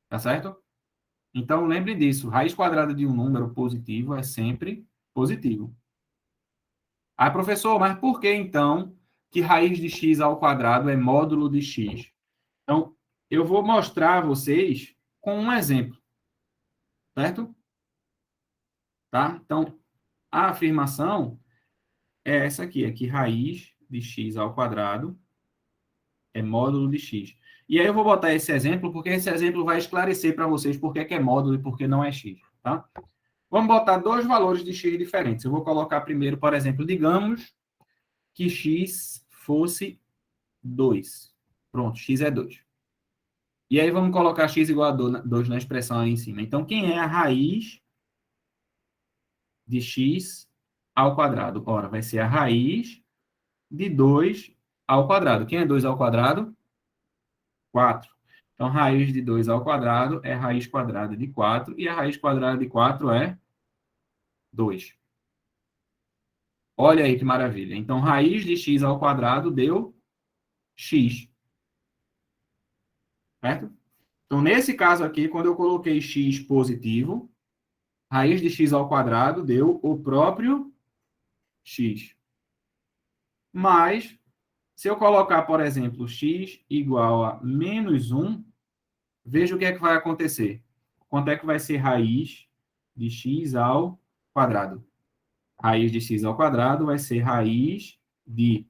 Tá certo? Então, lembre disso. Raiz quadrada de um número positivo é sempre positivo. Ah, professor, mas por que, então, que raiz de x ao quadrado é módulo de x? Então, eu vou mostrar a vocês com um exemplo. Certo? Tá? Então, a afirmação é essa aqui, é que raiz de x ao quadrado é módulo de x. E aí eu vou botar esse exemplo, porque esse exemplo vai esclarecer para vocês por que é módulo e por que não é x, tá? Vamos botar dois valores de x diferentes. Eu vou colocar primeiro, por exemplo, digamos que x fosse 2. Pronto, x é 2. E aí vamos colocar x igual a 2 na expressão aí em cima. Então, quem é a raiz de x ao quadrado? Ora, vai ser a raiz de 2 ao quadrado. Quem é 2 ao quadrado? 4. Então, raiz de 2 ao quadrado é raiz quadrada de 4, e a raiz quadrada de 4 é 2. Olha aí que maravilha. Então, raiz de x ao quadrado deu x. Certo? Então, nesse caso aqui, quando eu coloquei x positivo, Raiz de x ao quadrado deu o próprio x. Mas, se eu colocar, por exemplo, x igual a menos 1, veja o que é que vai acontecer. Quanto é que vai ser raiz de x ao quadrado? Raiz de x ao quadrado vai ser raiz de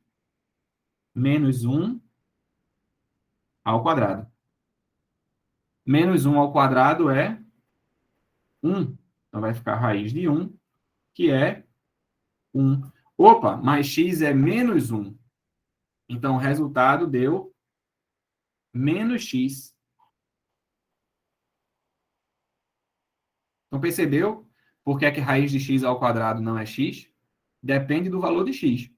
menos 1 ao quadrado. Menos 1 ao quadrado é 1. Então, vai ficar raiz de 1, que é 1. Opa, mas x é menos 1. Então, o resultado deu menos x. Então, percebeu por que é que raiz de x ao quadrado não é x? Depende do valor de x.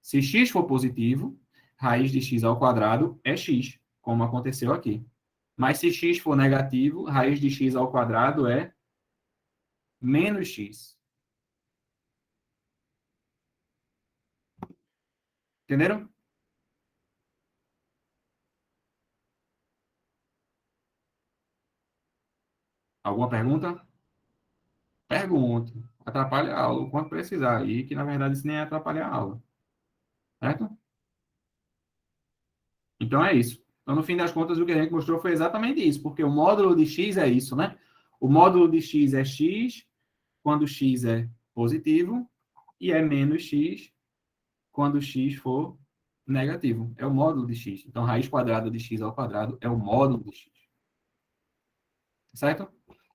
Se x for positivo, raiz de x ao quadrado é x, como aconteceu aqui. Mas se x for negativo, raiz de x ao quadrado é menos x. Entenderam? Alguma pergunta? Pergunte. Atrapalha a aula o quanto precisar. E que, na verdade, isso nem é atrapalhar a aula. Certo? Então, é isso. Então, no fim das contas, o que a gente mostrou foi exatamente isso. Porque o módulo de x é isso, né? O módulo de x é x quando x é positivo e é menos x quando x for negativo. É o módulo de x. Então, raiz quadrada de x ao quadrado é o módulo de x. Certo?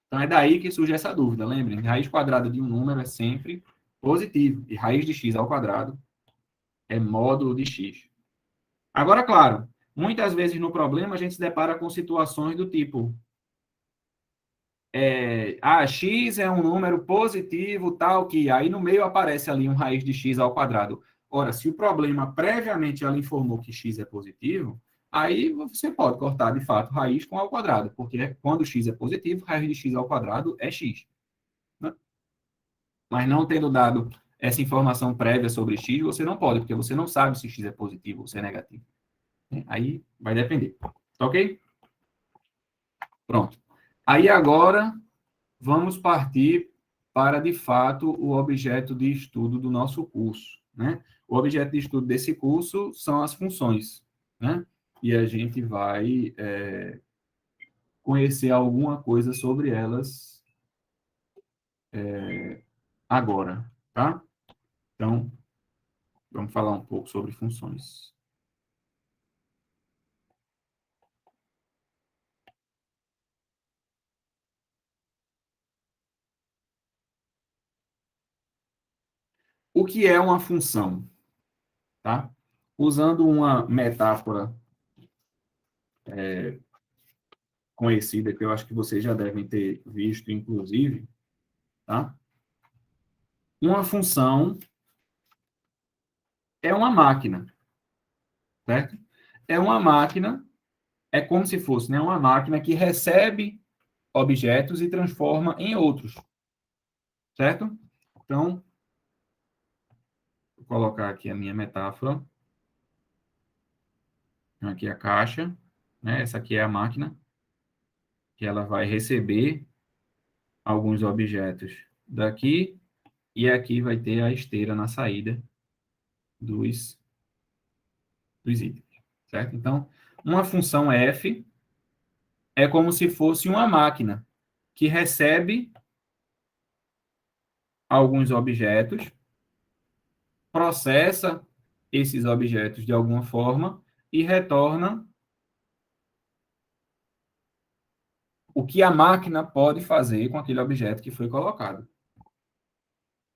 Então, é daí que surge essa dúvida. Lembrem, raiz quadrada de um número é sempre positivo. E raiz de x ao quadrado é módulo de x. Agora, claro, muitas vezes no problema a gente se depara com situações do tipo x é um número positivo, tal, que aí no meio aparece ali um raiz de x ao quadrado. Ora, se o problema previamente ela informou que x é positivo, aí você pode cortar, de fato, raiz com ao quadrado, porque quando x é positivo, raiz de x ao quadrado é x. Né? Mas não tendo dado essa informação prévia sobre x, você não pode, porque você não sabe se x é positivo ou se é negativo. Aí vai depender. Tá ok? Pronto. Aí agora vamos partir para, de fato, o objeto de estudo do nosso curso, né? O objeto de estudo desse curso são as funções, né? E a gente vai conhecer alguma coisa sobre elas agora, tá? Então, vamos falar um pouco sobre funções. O que é uma função? Tá? Usando uma metáfora conhecida, que eu acho que vocês já devem ter visto, inclusive, tá? Uma função é uma máquina, certo? É uma máquina, é como se fosse, né, uma máquina que recebe objetos e transforma em outros, certo? Então, vou colocar aqui a minha metáfora. Aqui é a caixa, né? Essa aqui é a máquina, que ela vai receber alguns objetos daqui, e aqui vai ter a esteira na saída dos itens, certo? Então, uma função f é como se fosse uma máquina que recebe alguns objetos, processa esses objetos de alguma forma e retorna o que a máquina pode fazer com aquele objeto que foi colocado.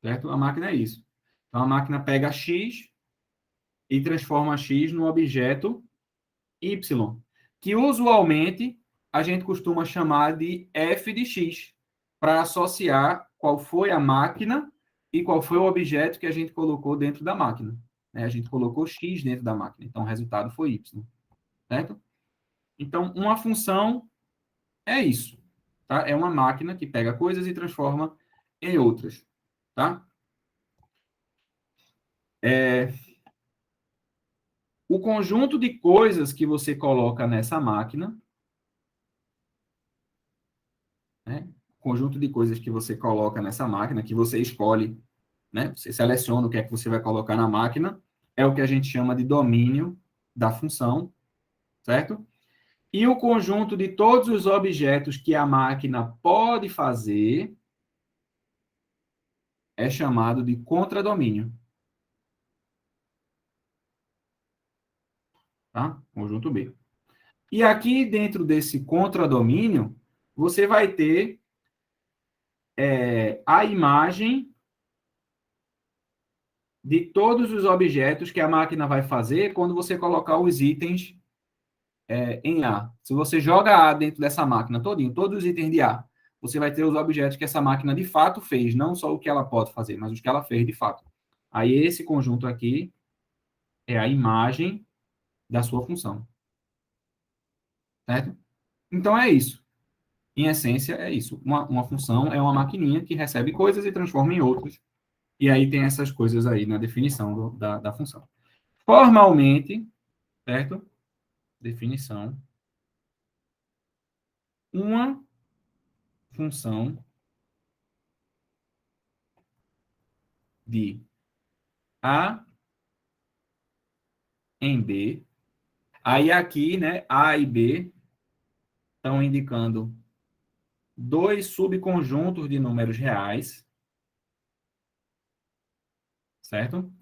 Certo? A máquina é isso. Então, a máquina pega x e transforma x num objeto y, que usualmente a gente costuma chamar de f de x, para associar qual foi a máquina e qual foi o objeto que a gente colocou dentro da máquina. A gente colocou x dentro da máquina, então o resultado foi y. Certo? Então, uma função é isso. Tá? É uma máquina que pega coisas e transforma em outras. Tá? O conjunto de coisas que você coloca nessa máquina, né? O conjunto de coisas que você coloca nessa máquina, que você escolhe, né? Você seleciona o que é que você vai colocar na máquina, é o que a gente chama de domínio da função, certo? E o conjunto de todos os objetos que a máquina pode fazer é chamado de contradomínio. Tá? Conjunto B. E aqui, dentro desse contradomínio, você vai ter a imagem de todos os objetos que a máquina vai fazer quando você colocar os itens em A. Se você joga A dentro dessa máquina todinho, todos os itens de A, você vai ter os objetos que essa máquina de fato fez, não só o que ela pode fazer, mas os que ela fez de fato. Aí esse conjunto aqui é a imagem da sua função. Certo? Então é isso. Em essência, é isso. Uma função é uma maquininha que recebe coisas e transforma em outras. E aí tem essas coisas aí na definição da função. Formalmente, certo? Definição. Uma função de A em B. Aí aqui, né, A e B estão indicando dois subconjuntos de números reais. Certo?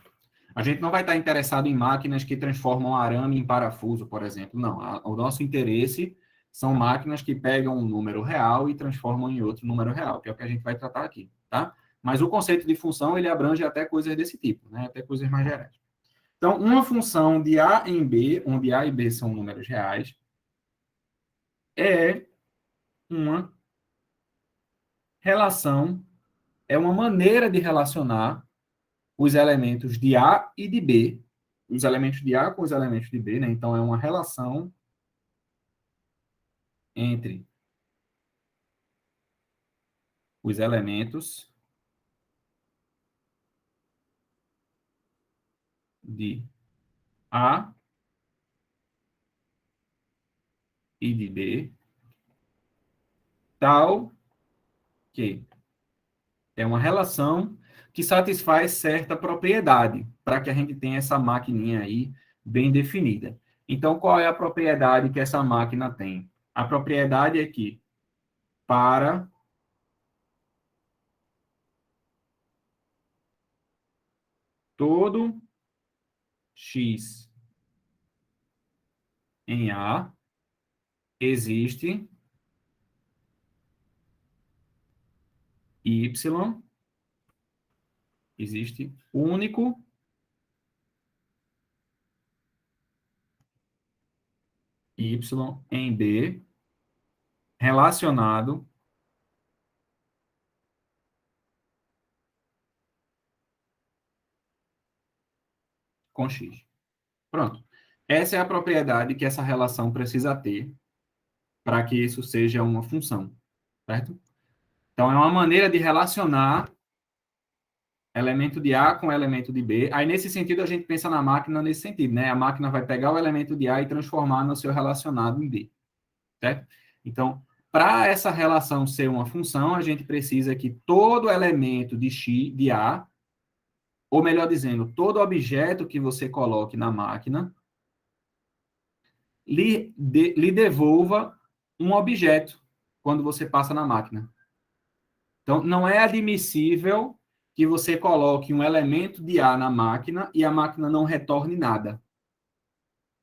A gente não vai estar interessado em máquinas que transformam arame em parafuso, por exemplo. Não. O nosso interesse são máquinas que pegam um número real e transformam em outro número real, que é o que a gente vai tratar aqui, tá? Mas o conceito de função, ele abrange até coisas desse tipo, né? Até coisas mais gerais. Então, uma função de A em B, onde A e B são números reais, é uma relação, é uma maneira de relacionar os elementos de A e de B, os elementos de A com os elementos de B, né? Então, é uma relação entre os elementos de A e de B, tal que é uma relação que satisfaz certa propriedade, para que a gente tenha essa maquininha aí bem definida. Então, qual é a propriedade que essa máquina tem? A propriedade é que, para todo x em A, existe y, existe único y em B relacionado com x. Pronto. Essa é a propriedade que essa relação precisa ter para que isso seja uma função, certo? Então, é uma maneira de relacionar elemento de A com elemento de B. Aí, nesse sentido, a gente pensa na máquina nesse sentido, né? A máquina vai pegar o elemento de A e transformar no seu relacionado em B, certo? Então, para essa relação ser uma função, a gente precisa que todo elemento de X, de A, ou melhor dizendo, todo objeto que você coloque na máquina, lhe devolva um objeto quando você passa na máquina. Então, não é admissível que você coloque um elemento de A na máquina e a máquina não retorne nada.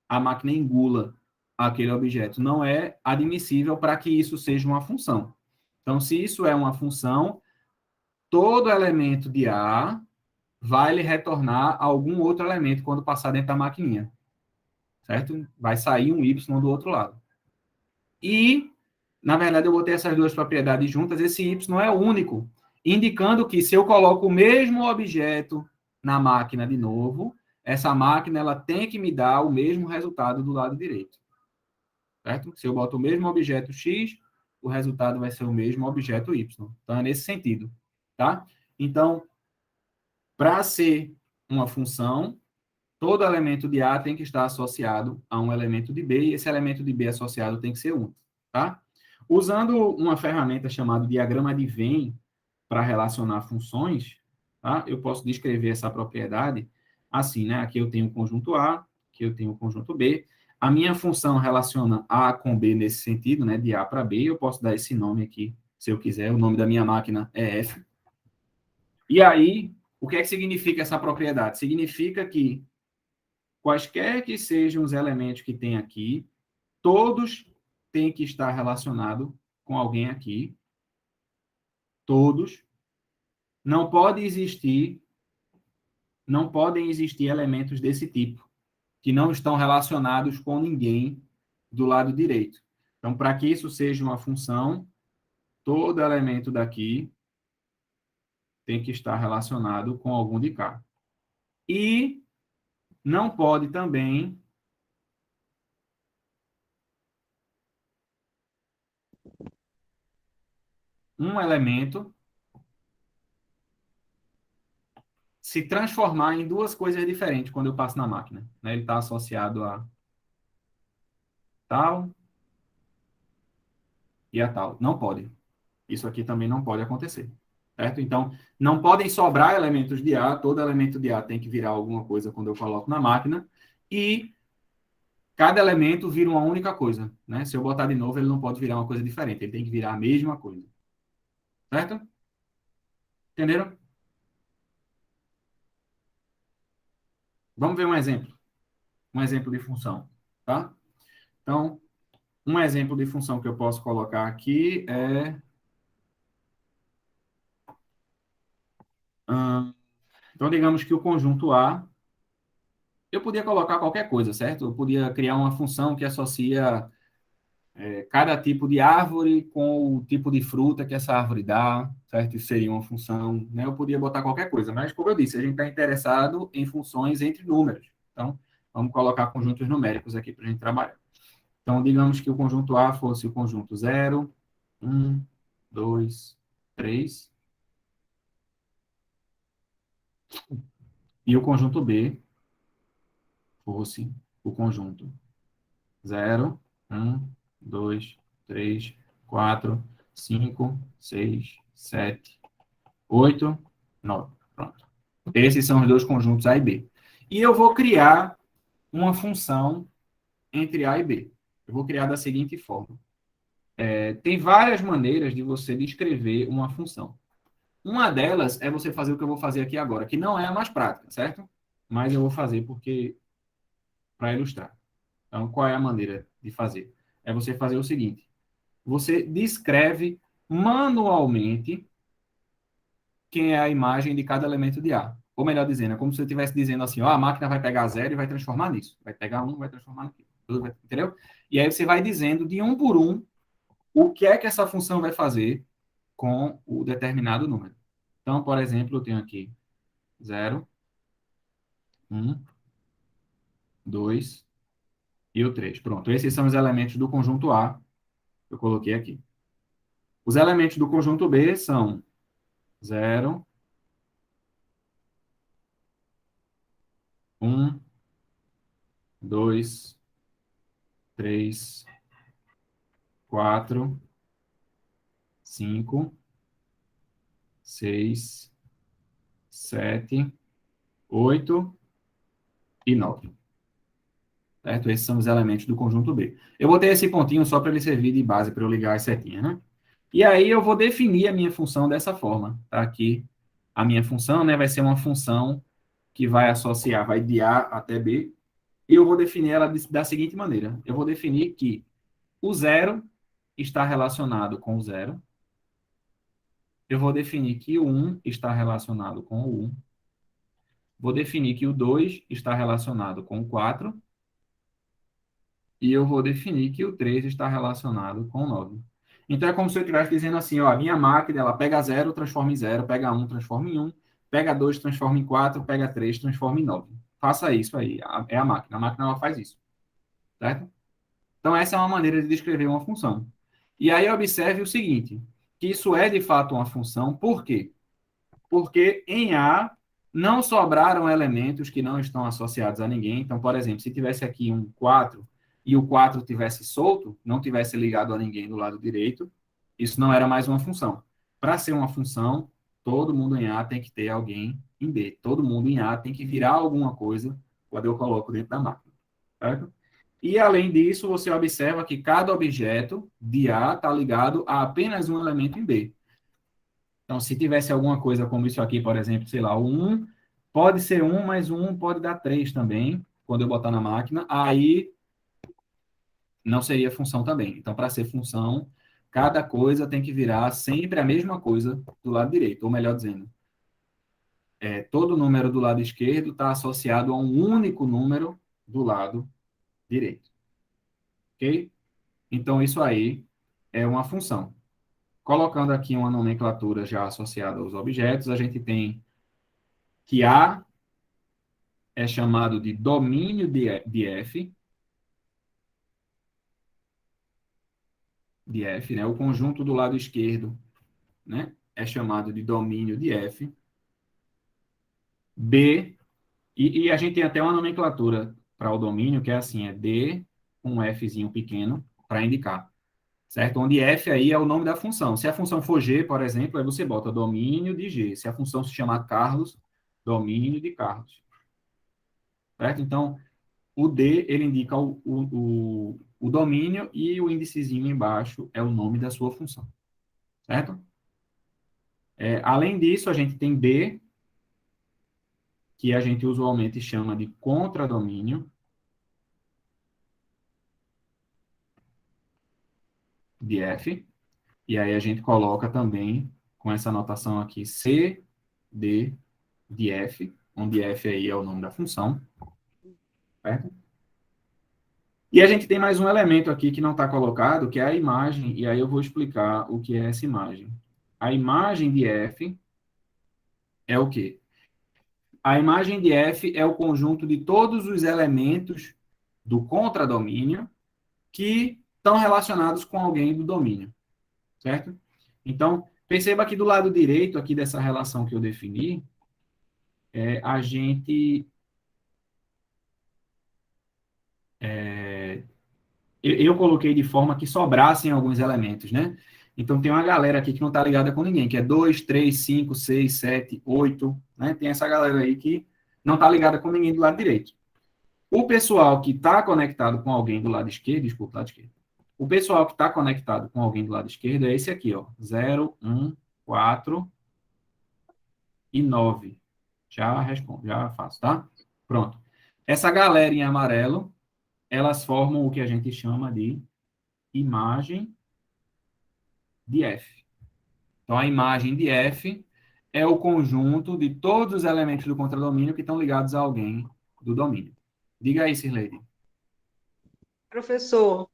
A máquina engula aquele objeto. Não é admissível para que isso seja uma função. Então, se isso é uma função, todo elemento de A vai lhe retornar algum outro elemento quando passar dentro da maquininha. Certo? Vai sair um Y do outro lado. E, na verdade, eu botei essas duas propriedades juntas. Esse Y é único, indicando que se eu coloco o mesmo objeto na máquina de novo, essa máquina ela tem que me dar o mesmo resultado do lado direito. Certo? Se eu boto o mesmo objeto X, o resultado vai ser o mesmo objeto Y. Então, é nesse sentido. Tá? Então, para ser uma função, todo elemento de A tem que estar associado a um elemento de B, e esse elemento de B associado tem que ser único, tá? Usando uma ferramenta chamada diagrama de Venn para relacionar funções, tá? Eu posso descrever essa propriedade assim, né? Aqui eu tenho o conjunto A, aqui eu tenho o conjunto B. A minha função relaciona A com B nesse sentido, né? De A para B. Eu posso dar esse nome aqui, se eu quiser. O nome da minha máquina é F. E aí, o que é que significa essa propriedade? Significa que quaisquer que sejam os elementos que tem aqui, todos têm que estar relacionados com alguém aqui. Todos. Não podem existir elementos desse tipo, que não estão relacionados com ninguém do lado direito. Então, para que isso seja uma função, todo elemento daqui tem que estar relacionado com algum de cá. E não pode também um elemento se transformar em duas coisas diferentes quando eu passo na máquina, né? Ele está associado a tal e a tal. Não pode. Isso aqui também não pode acontecer. Certo? Então, não podem sobrar elementos de A. Todo elemento de A tem que virar alguma coisa quando eu coloco na máquina. E cada elemento vira uma única coisa. Né? Se eu botar de novo, ele não pode virar uma coisa diferente. Ele tem que virar a mesma coisa. Certo? Entenderam? Vamos ver um exemplo. Um exemplo de função. Tá? Então, um exemplo de função que eu posso colocar aqui é... Então, digamos que o conjunto A, eu podia colocar qualquer coisa, certo? Eu podia criar uma função que associa cada tipo de árvore com o tipo de fruta que essa árvore dá, certo? Isso seria uma função, né? Eu podia botar qualquer coisa, mas, como eu disse, a gente está interessado em funções entre números. Então, vamos colocar conjuntos numéricos aqui para a gente trabalhar. Então, digamos que o conjunto A fosse o conjunto 0, 1, 2, 3. E o conjunto B fosse o conjunto 0, 1, 2, 3, 4, 5, 6, 7, 8, 9. Pronto. Esses são os dois conjuntos A e B. E eu vou criar uma função entre A e B. Eu vou criar da seguinte forma. Tem várias maneiras de você descrever uma função. Uma delas é você fazer o que eu vou fazer aqui agora, que não é a mais prática, certo? Mas eu vou fazer porque para ilustrar. Então, qual é a maneira de fazer? É você fazer o seguinte. Você descreve manualmente quem é a imagem de cada elemento de A. Ou melhor dizendo, é como se eu estivesse dizendo assim, ó, a máquina vai pegar 0 e vai transformar nisso. Vai pegar 1, vai transformar naquilo. Entendeu? E aí você vai dizendo de um por um o que é que essa função vai fazer com o determinado número. Então, por exemplo, eu tenho aqui 0, 1, 2 e o 3. Pronto, esses são os elementos do conjunto A que eu coloquei aqui. Os elementos do conjunto B são 0, 1, 2, 3, 4, 5, 6, 7, 8 e 9. Certo? Esses são os elementos do conjunto B. Eu botei esse pontinho só para ele servir de base para eu ligar as setinhas, né? E aí eu vou definir a minha função dessa forma. Tá aqui a minha função, né? Vai ser uma função que vai associar, vai de A até B. E eu vou definir ela da seguinte maneira. Eu vou definir que o 0 está relacionado com o 0. Eu vou definir que o 1 está relacionado com o 1. Vou definir que o 2 está relacionado com o 4. E eu vou definir que o 3 está relacionado com o 9. Então, é como se eu estivesse dizendo assim, ó, a minha máquina, ela pega 0, transforma em 0, pega 1, transforma em 1, pega 2, transforma em 4, pega 3, transforma em 9. Faça isso aí, é a máquina. A máquina, ela faz isso. Certo? Então, essa é uma maneira de descrever uma função. E aí, observe o seguinte, que isso é, de fato, uma função. Por quê? Porque em A não sobraram elementos que não estão associados a ninguém. Então, por exemplo, se tivesse aqui um 4, e o 4 tivesse solto, não tivesse ligado a ninguém do lado direito, isso não era mais uma função. Para ser uma função, todo mundo em A tem que ter alguém em B. Todo mundo em A tem que virar alguma coisa quando eu coloco dentro da máquina. Certo? E, além disso, você observa que cada objeto de A está ligado a apenas um elemento em B. Então, se tivesse alguma coisa como isso aqui, por exemplo, sei lá, o 1 pode ser 1, mas o 1 pode dar 3 também, quando eu botar na máquina, aí não seria função também. Então, para ser função, cada coisa tem que virar sempre a mesma coisa do lado direito, ou melhor dizendo, todo número do lado esquerdo está associado a um único número do lado direito. Ok? Então, isso aí é uma função. Colocando aqui uma nomenclatura já associada aos objetos, a gente tem que A é chamado de domínio de F, né? O conjunto do lado esquerdo, né, é chamado de domínio de F. B, e a gente tem até uma nomenclatura para o domínio, que é assim, é D com um Fzinho pequeno, para indicar, certo? Onde F aí é o nome da função. Se a função for G, por exemplo, aí você bota domínio de G. Se a função se chamar Carlos, domínio de Carlos. Certo? Então, o D, ele indica o domínio e o índicezinho embaixo é o nome da sua função. Certo? Além disso, a gente tem B, que a gente usualmente chama de contradomínio de F. E aí a gente coloca também, com essa anotação aqui, C, D de F, onde F aí é o nome da função. Certo? E a gente tem mais um elemento aqui que não está colocado, que é a imagem, e aí eu vou explicar o que é essa imagem. A imagem de F é o quê? A imagem de F é o conjunto de todos os elementos do contradomínio que estão relacionados com alguém do domínio, certo? Então, perceba que do lado direito aqui dessa relação que eu defini, a gente... eu coloquei de forma que sobrassem alguns elementos, né? Então, tem uma galera aqui que não está ligada com ninguém, que é 2, 3, 5, 6, 7, 8, né? Tem essa galera aí que não está ligada com ninguém do lado direito. O pessoal que está conectado com alguém do lado esquerdo, desculpa, lado esquerdo. O pessoal que está conectado com alguém do lado esquerdo é esse aqui, ó. 0, 1, 4 e 9. Já respondo, já faço, tá? Pronto. Essa galera em amarelo, elas formam o que a gente chama de imagem de F. Então, a imagem de F é o conjunto de todos os elementos do contradomínio que estão ligados a alguém do domínio. Diga aí, Sirleide. Professor,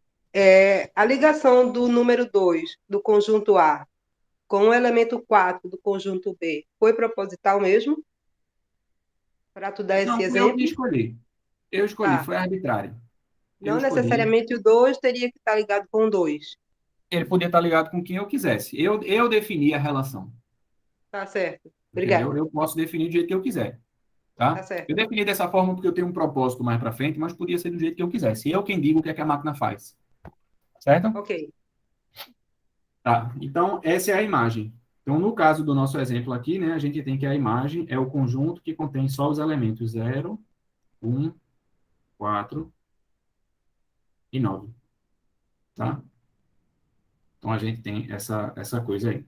a ligação do número 2 do conjunto A com o elemento 4 do conjunto B foi proposital mesmo? Para tu dar esse Não, fui eu exemplo? que escolhi. Eu escolhi, Tá. foi arbitrário. Eu Não escolhi. necessariamente o 2 teria que estar ligado com o 2. Ele podia estar ligado com quem eu quisesse. Eu defini a relação. Tá certo. Entendeu? Obrigada. Eu posso definir do jeito que eu quiser. Tá? Tá certo. Eu defini dessa forma porque eu tenho um propósito mais para frente, mas podia ser do jeito que eu quisesse. Eu quem digo o que é que a máquina faz. Certo? Ok. Tá. Então, essa é a imagem. Então, no caso do nosso exemplo aqui, né, a gente tem que a imagem é o conjunto que contém só os elementos 0, 1, 4 e 9. Tá? Então, a gente tem essa coisa aí.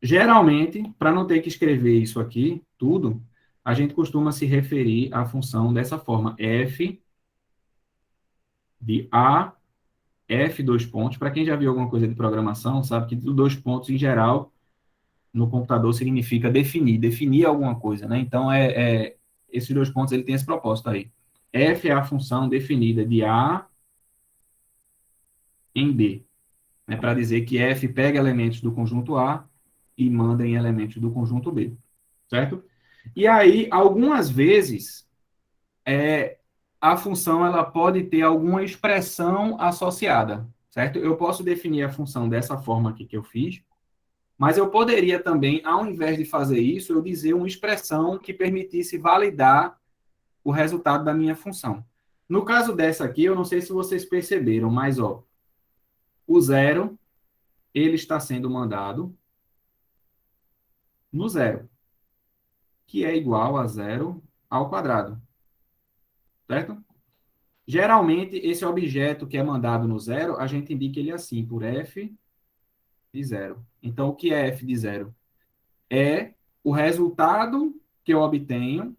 Geralmente, para não ter que escrever isso aqui, tudo, a gente costuma se referir à função dessa forma, f de A, f dois pontos. Para quem já viu alguma coisa de programação, sabe que dois pontos, em geral, no computador significa definir alguma coisa, né? Então, esses dois pontos, ele tem esse propósito aí. F é a função definida de A em B, né? Para dizer que F pega elementos do conjunto A e manda em elementos do conjunto B, certo? E aí, algumas vezes, a função ela pode ter alguma expressão associada, certo? Eu posso definir a função dessa forma aqui que eu fiz, mas eu poderia também, ao invés de fazer isso, eu dizer uma expressão que permitisse validar o resultado da minha função. No caso dessa aqui, eu não sei se vocês perceberam, mas ó, o zero, ele está sendo mandado no zero, que é igual a zero ao quadrado, certo? Geralmente, esse objeto que é mandado no zero, a gente indica ele assim, por f de zero. Então, o que é f de zero? É o resultado que eu obtenho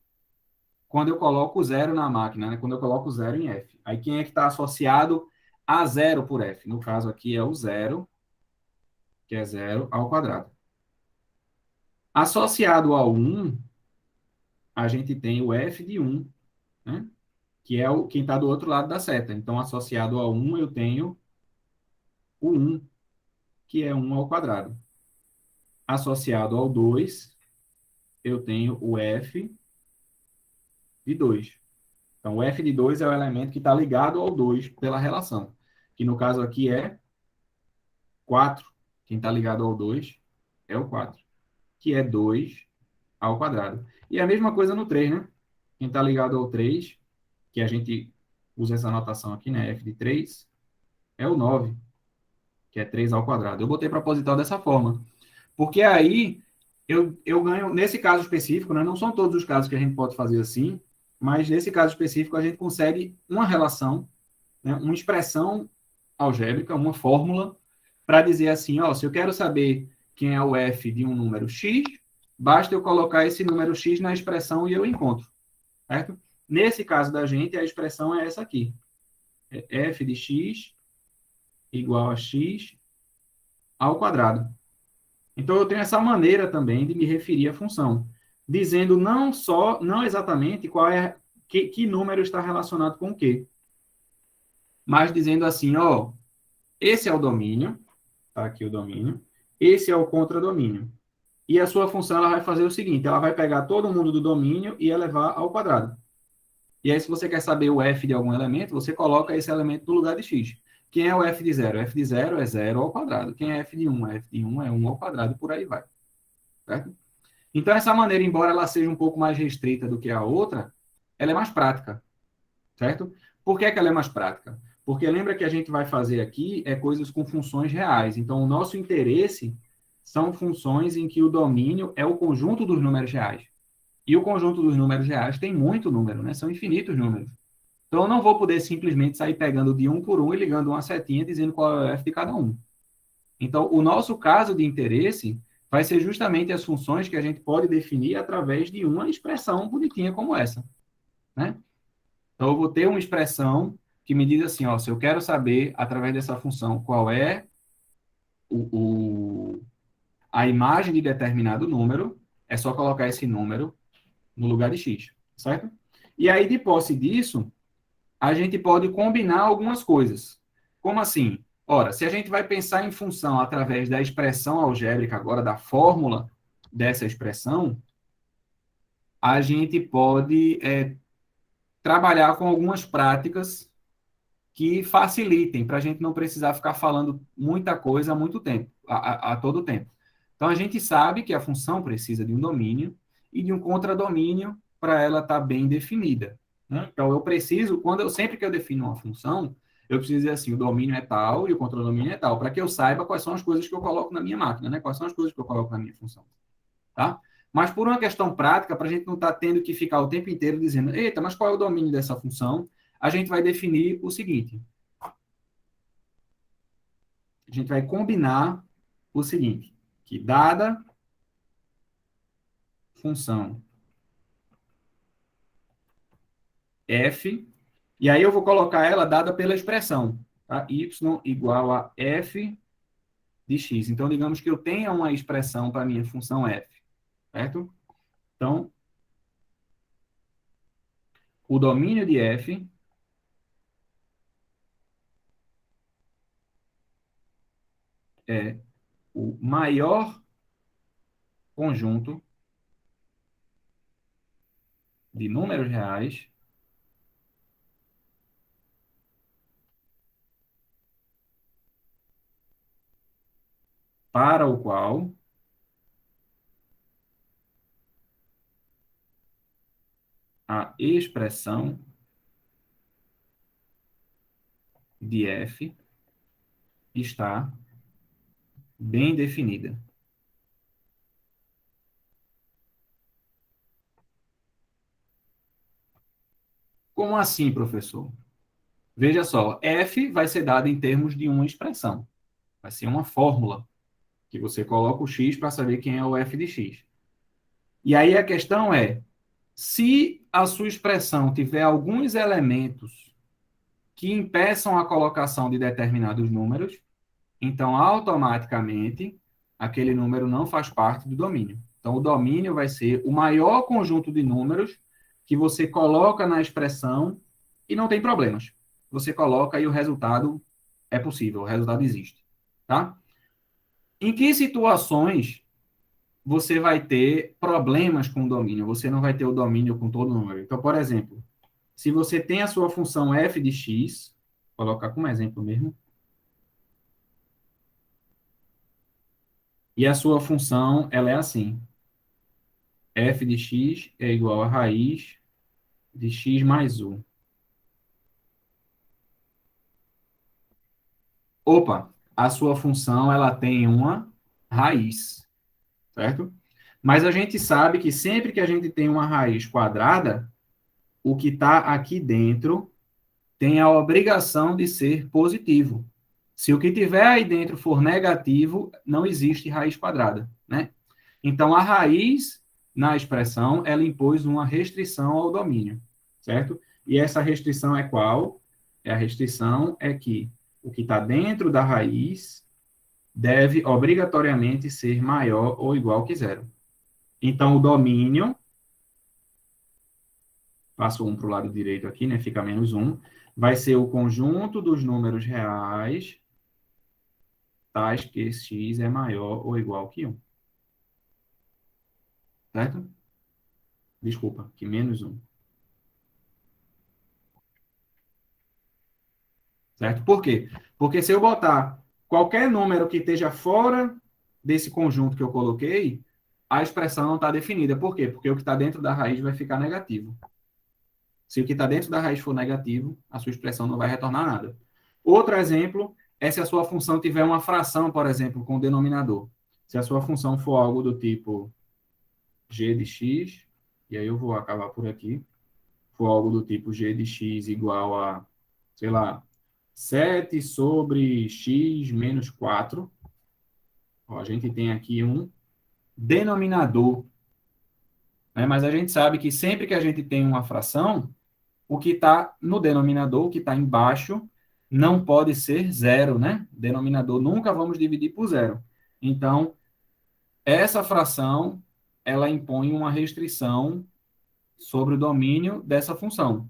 quando eu coloco zero na máquina, né? Quando eu coloco zero em f. Aí, quem é que está associado a zero por f? No caso aqui é o zero, que é zero ao quadrado. Associado ao 1, a gente tem o f de 1, né? Que é quem está do outro lado da seta. Então, associado ao 1, eu tenho o 1, que é 1 ao quadrado. Associado ao 2, eu tenho o f de 2. Então, o f de 2 é o elemento que está ligado ao 2 pela relação, que no caso aqui é 4. Quem está ligado ao 2 é o 4, que é 2 ao quadrado. E a mesma coisa no 3, né? Quem está ligado ao 3, que a gente usa essa notação aqui, né? F de 3, é o 9, que é 3 ao quadrado. Eu botei proposital dessa forma. Porque aí eu ganho, nesse caso específico, né? Não são todos os casos que a gente pode fazer assim, mas nesse caso específico a gente consegue uma relação, né? Uma expressão algébrica, uma fórmula, para dizer assim, ó, se eu quero saber quem é o f de um número x, basta eu colocar esse número x na expressão e eu encontro, certo? Nesse caso da gente, a expressão é essa aqui. É f de x igual a x ao quadrado. Então, eu tenho essa maneira também de me referir à função, dizendo não exatamente qual é, que número está relacionado com o quê, mas dizendo assim, ó, esse é o domínio, tá aqui o domínio, esse é o contradomínio. E a sua função ela vai fazer o seguinte, ela vai pegar todo mundo do domínio e elevar ao quadrado. E aí, se você quer saber o f de algum elemento, você coloca esse elemento no lugar de x. Quem é o f de zero? F de zero é zero ao quadrado. Quem é f de 1? F de 1 é 1 ao quadrado, e por aí vai. Certo? Então, essa maneira, embora ela seja um pouco mais restrita do que a outra, ela é mais prática, certo? Por que ela é mais prática? Porque lembra que a gente vai fazer aqui coisas com funções reais. Então, o nosso interesse são funções em que o domínio é o conjunto dos números reais. E o conjunto dos números reais tem muito número, né? São infinitos números. Então, eu não vou poder simplesmente sair pegando de um por um e ligando uma setinha dizendo qual é o f de cada um. Então, o nosso caso de interesse vai ser justamente as funções que a gente pode definir através de uma expressão bonitinha como essa, né? Então, eu vou ter uma expressão que me diz assim, ó, se eu quero saber, através dessa função, qual é a imagem de determinado número, é só colocar esse número no lugar de x, certo? E aí, de posse disso, a gente pode combinar algumas coisas. Como assim? Ora, se a gente vai pensar em função através da expressão algébrica, agora da fórmula dessa expressão, a gente pode trabalhar com algumas práticas que facilitem para a gente não precisar ficar falando muita coisa há muito tempo, a todo tempo. Então, a gente sabe que a função precisa de um domínio e de um contradomínio para ela estar bem definida, né? Então, eu preciso, sempre que eu defino uma função, eu preciso dizer assim, o domínio é tal e o contradomínio é tal, para que eu saiba quais são as coisas que eu coloco na minha máquina, né? Quais são as coisas que eu coloco na minha função, tá? Mas por uma questão prática, para a gente não estar tendo que ficar o tempo inteiro dizendo, eita, mas qual é o domínio dessa função? A gente vai definir o seguinte. A gente vai combinar o seguinte, que dada função f, e aí eu vou colocar ela dada pela expressão, tá? Y igual a f de x. Então, digamos que eu tenha uma expressão para a minha função f, certo? Então, o domínio de f é o maior conjunto de números reais para o qual a expressão de f está bem definida. Como assim, professor? Veja só, f vai ser dado em termos de uma expressão. Vai ser uma fórmula que você coloca o x para saber quem é o f de x. E aí a questão é, se a sua expressão tiver alguns elementos que impeçam a colocação de determinados números, então automaticamente aquele número não faz parte do domínio. Então o domínio vai ser o maior conjunto de números que você coloca na expressão e não tem problemas. Você coloca e o resultado é possível, o resultado existe, tá? Em que situações você vai ter problemas com o domínio? Você não vai ter o domínio com todo número. Então, por exemplo, se você tem a sua função f de x, vou colocar como exemplo mesmo, e a sua função, ela é assim, f de x é igual a raiz de x mais 1. Opa, a sua função, ela tem uma raiz, certo? Mas a gente sabe que sempre que a gente tem uma raiz quadrada, o que está aqui dentro tem a obrigação de ser positivo. Se o que tiver aí dentro for negativo, não existe raiz quadrada, né? Então, a raiz, na expressão, ela impôs uma restrição ao domínio, certo? E essa restrição é qual? A restrição é que o que está dentro da raiz deve obrigatoriamente ser maior ou igual que zero. Então, o domínio, passo 1 para o lado direito aqui, né? Fica menos 1, vai ser o conjunto dos números reais, tais que x é maior ou igual que 1. Certo? Desculpa, que menos 1. Certo? Por quê? Porque se eu botar qualquer número que esteja fora desse conjunto que eu coloquei, a expressão não está definida. Por quê? Porque o que está dentro da raiz vai ficar negativo. Se o que está dentro da raiz for negativo, a sua expressão não vai retornar nada. Outro exemplo é se a sua função tiver uma fração, por exemplo, com o denominador. Se a sua função for algo do tipo g de x, e aí eu vou acabar por aqui, for algo do tipo g de x igual a, sei lá, 7 sobre x menos 4. Ó, a gente tem aqui um denominador, né? Mas a gente sabe que sempre que a gente tem uma fração, o que está no denominador, o que está embaixo, não pode ser zero, né? Denominador nunca vamos dividir por zero. Então, essa fração, ela impõe uma restrição sobre o domínio dessa função,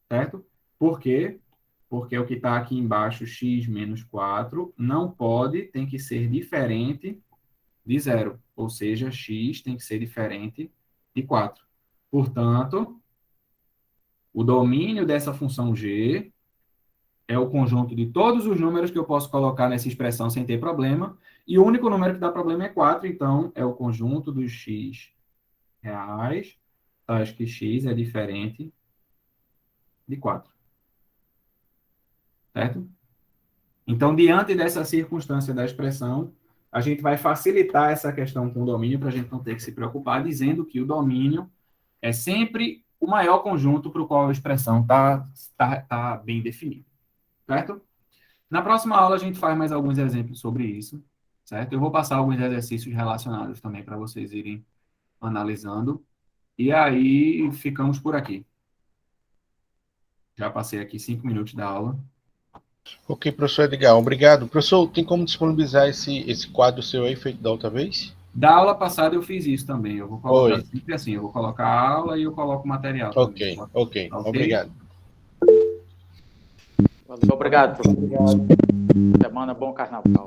certo? Por quê? Porque o que está aqui embaixo, x menos 4, não pode, tem que ser diferente de zero. Ou seja, x tem que ser diferente de 4. Portanto, o domínio dessa função g é o conjunto de todos os números que eu posso colocar nessa expressão sem ter problema, e o único número que dá problema é 4, então é o conjunto dos x reais, tais que x é diferente de 4. Certo? Então, diante dessa circunstância da expressão, a gente vai facilitar essa questão com o domínio para a gente não ter que se preocupar, dizendo que o domínio é sempre o maior conjunto para o qual a expressão tá bem definida. Certo? Na próxima aula, a gente faz mais alguns exemplos sobre isso. Certo? Eu vou passar alguns exercícios relacionados também para vocês irem analisando. E aí, ficamos por aqui. Já passei aqui 5 minutos da aula. Ok, professor Edgar, obrigado. Professor, tem como disponibilizar esse quadro seu aí, feito da outra vez? Da aula passada eu fiz isso também. Eu vou colocar sempre assim, eu vou colocar a aula e eu coloco o material. Ok, ok. Obrigado. Valeu, obrigado. Semana, bom carnaval.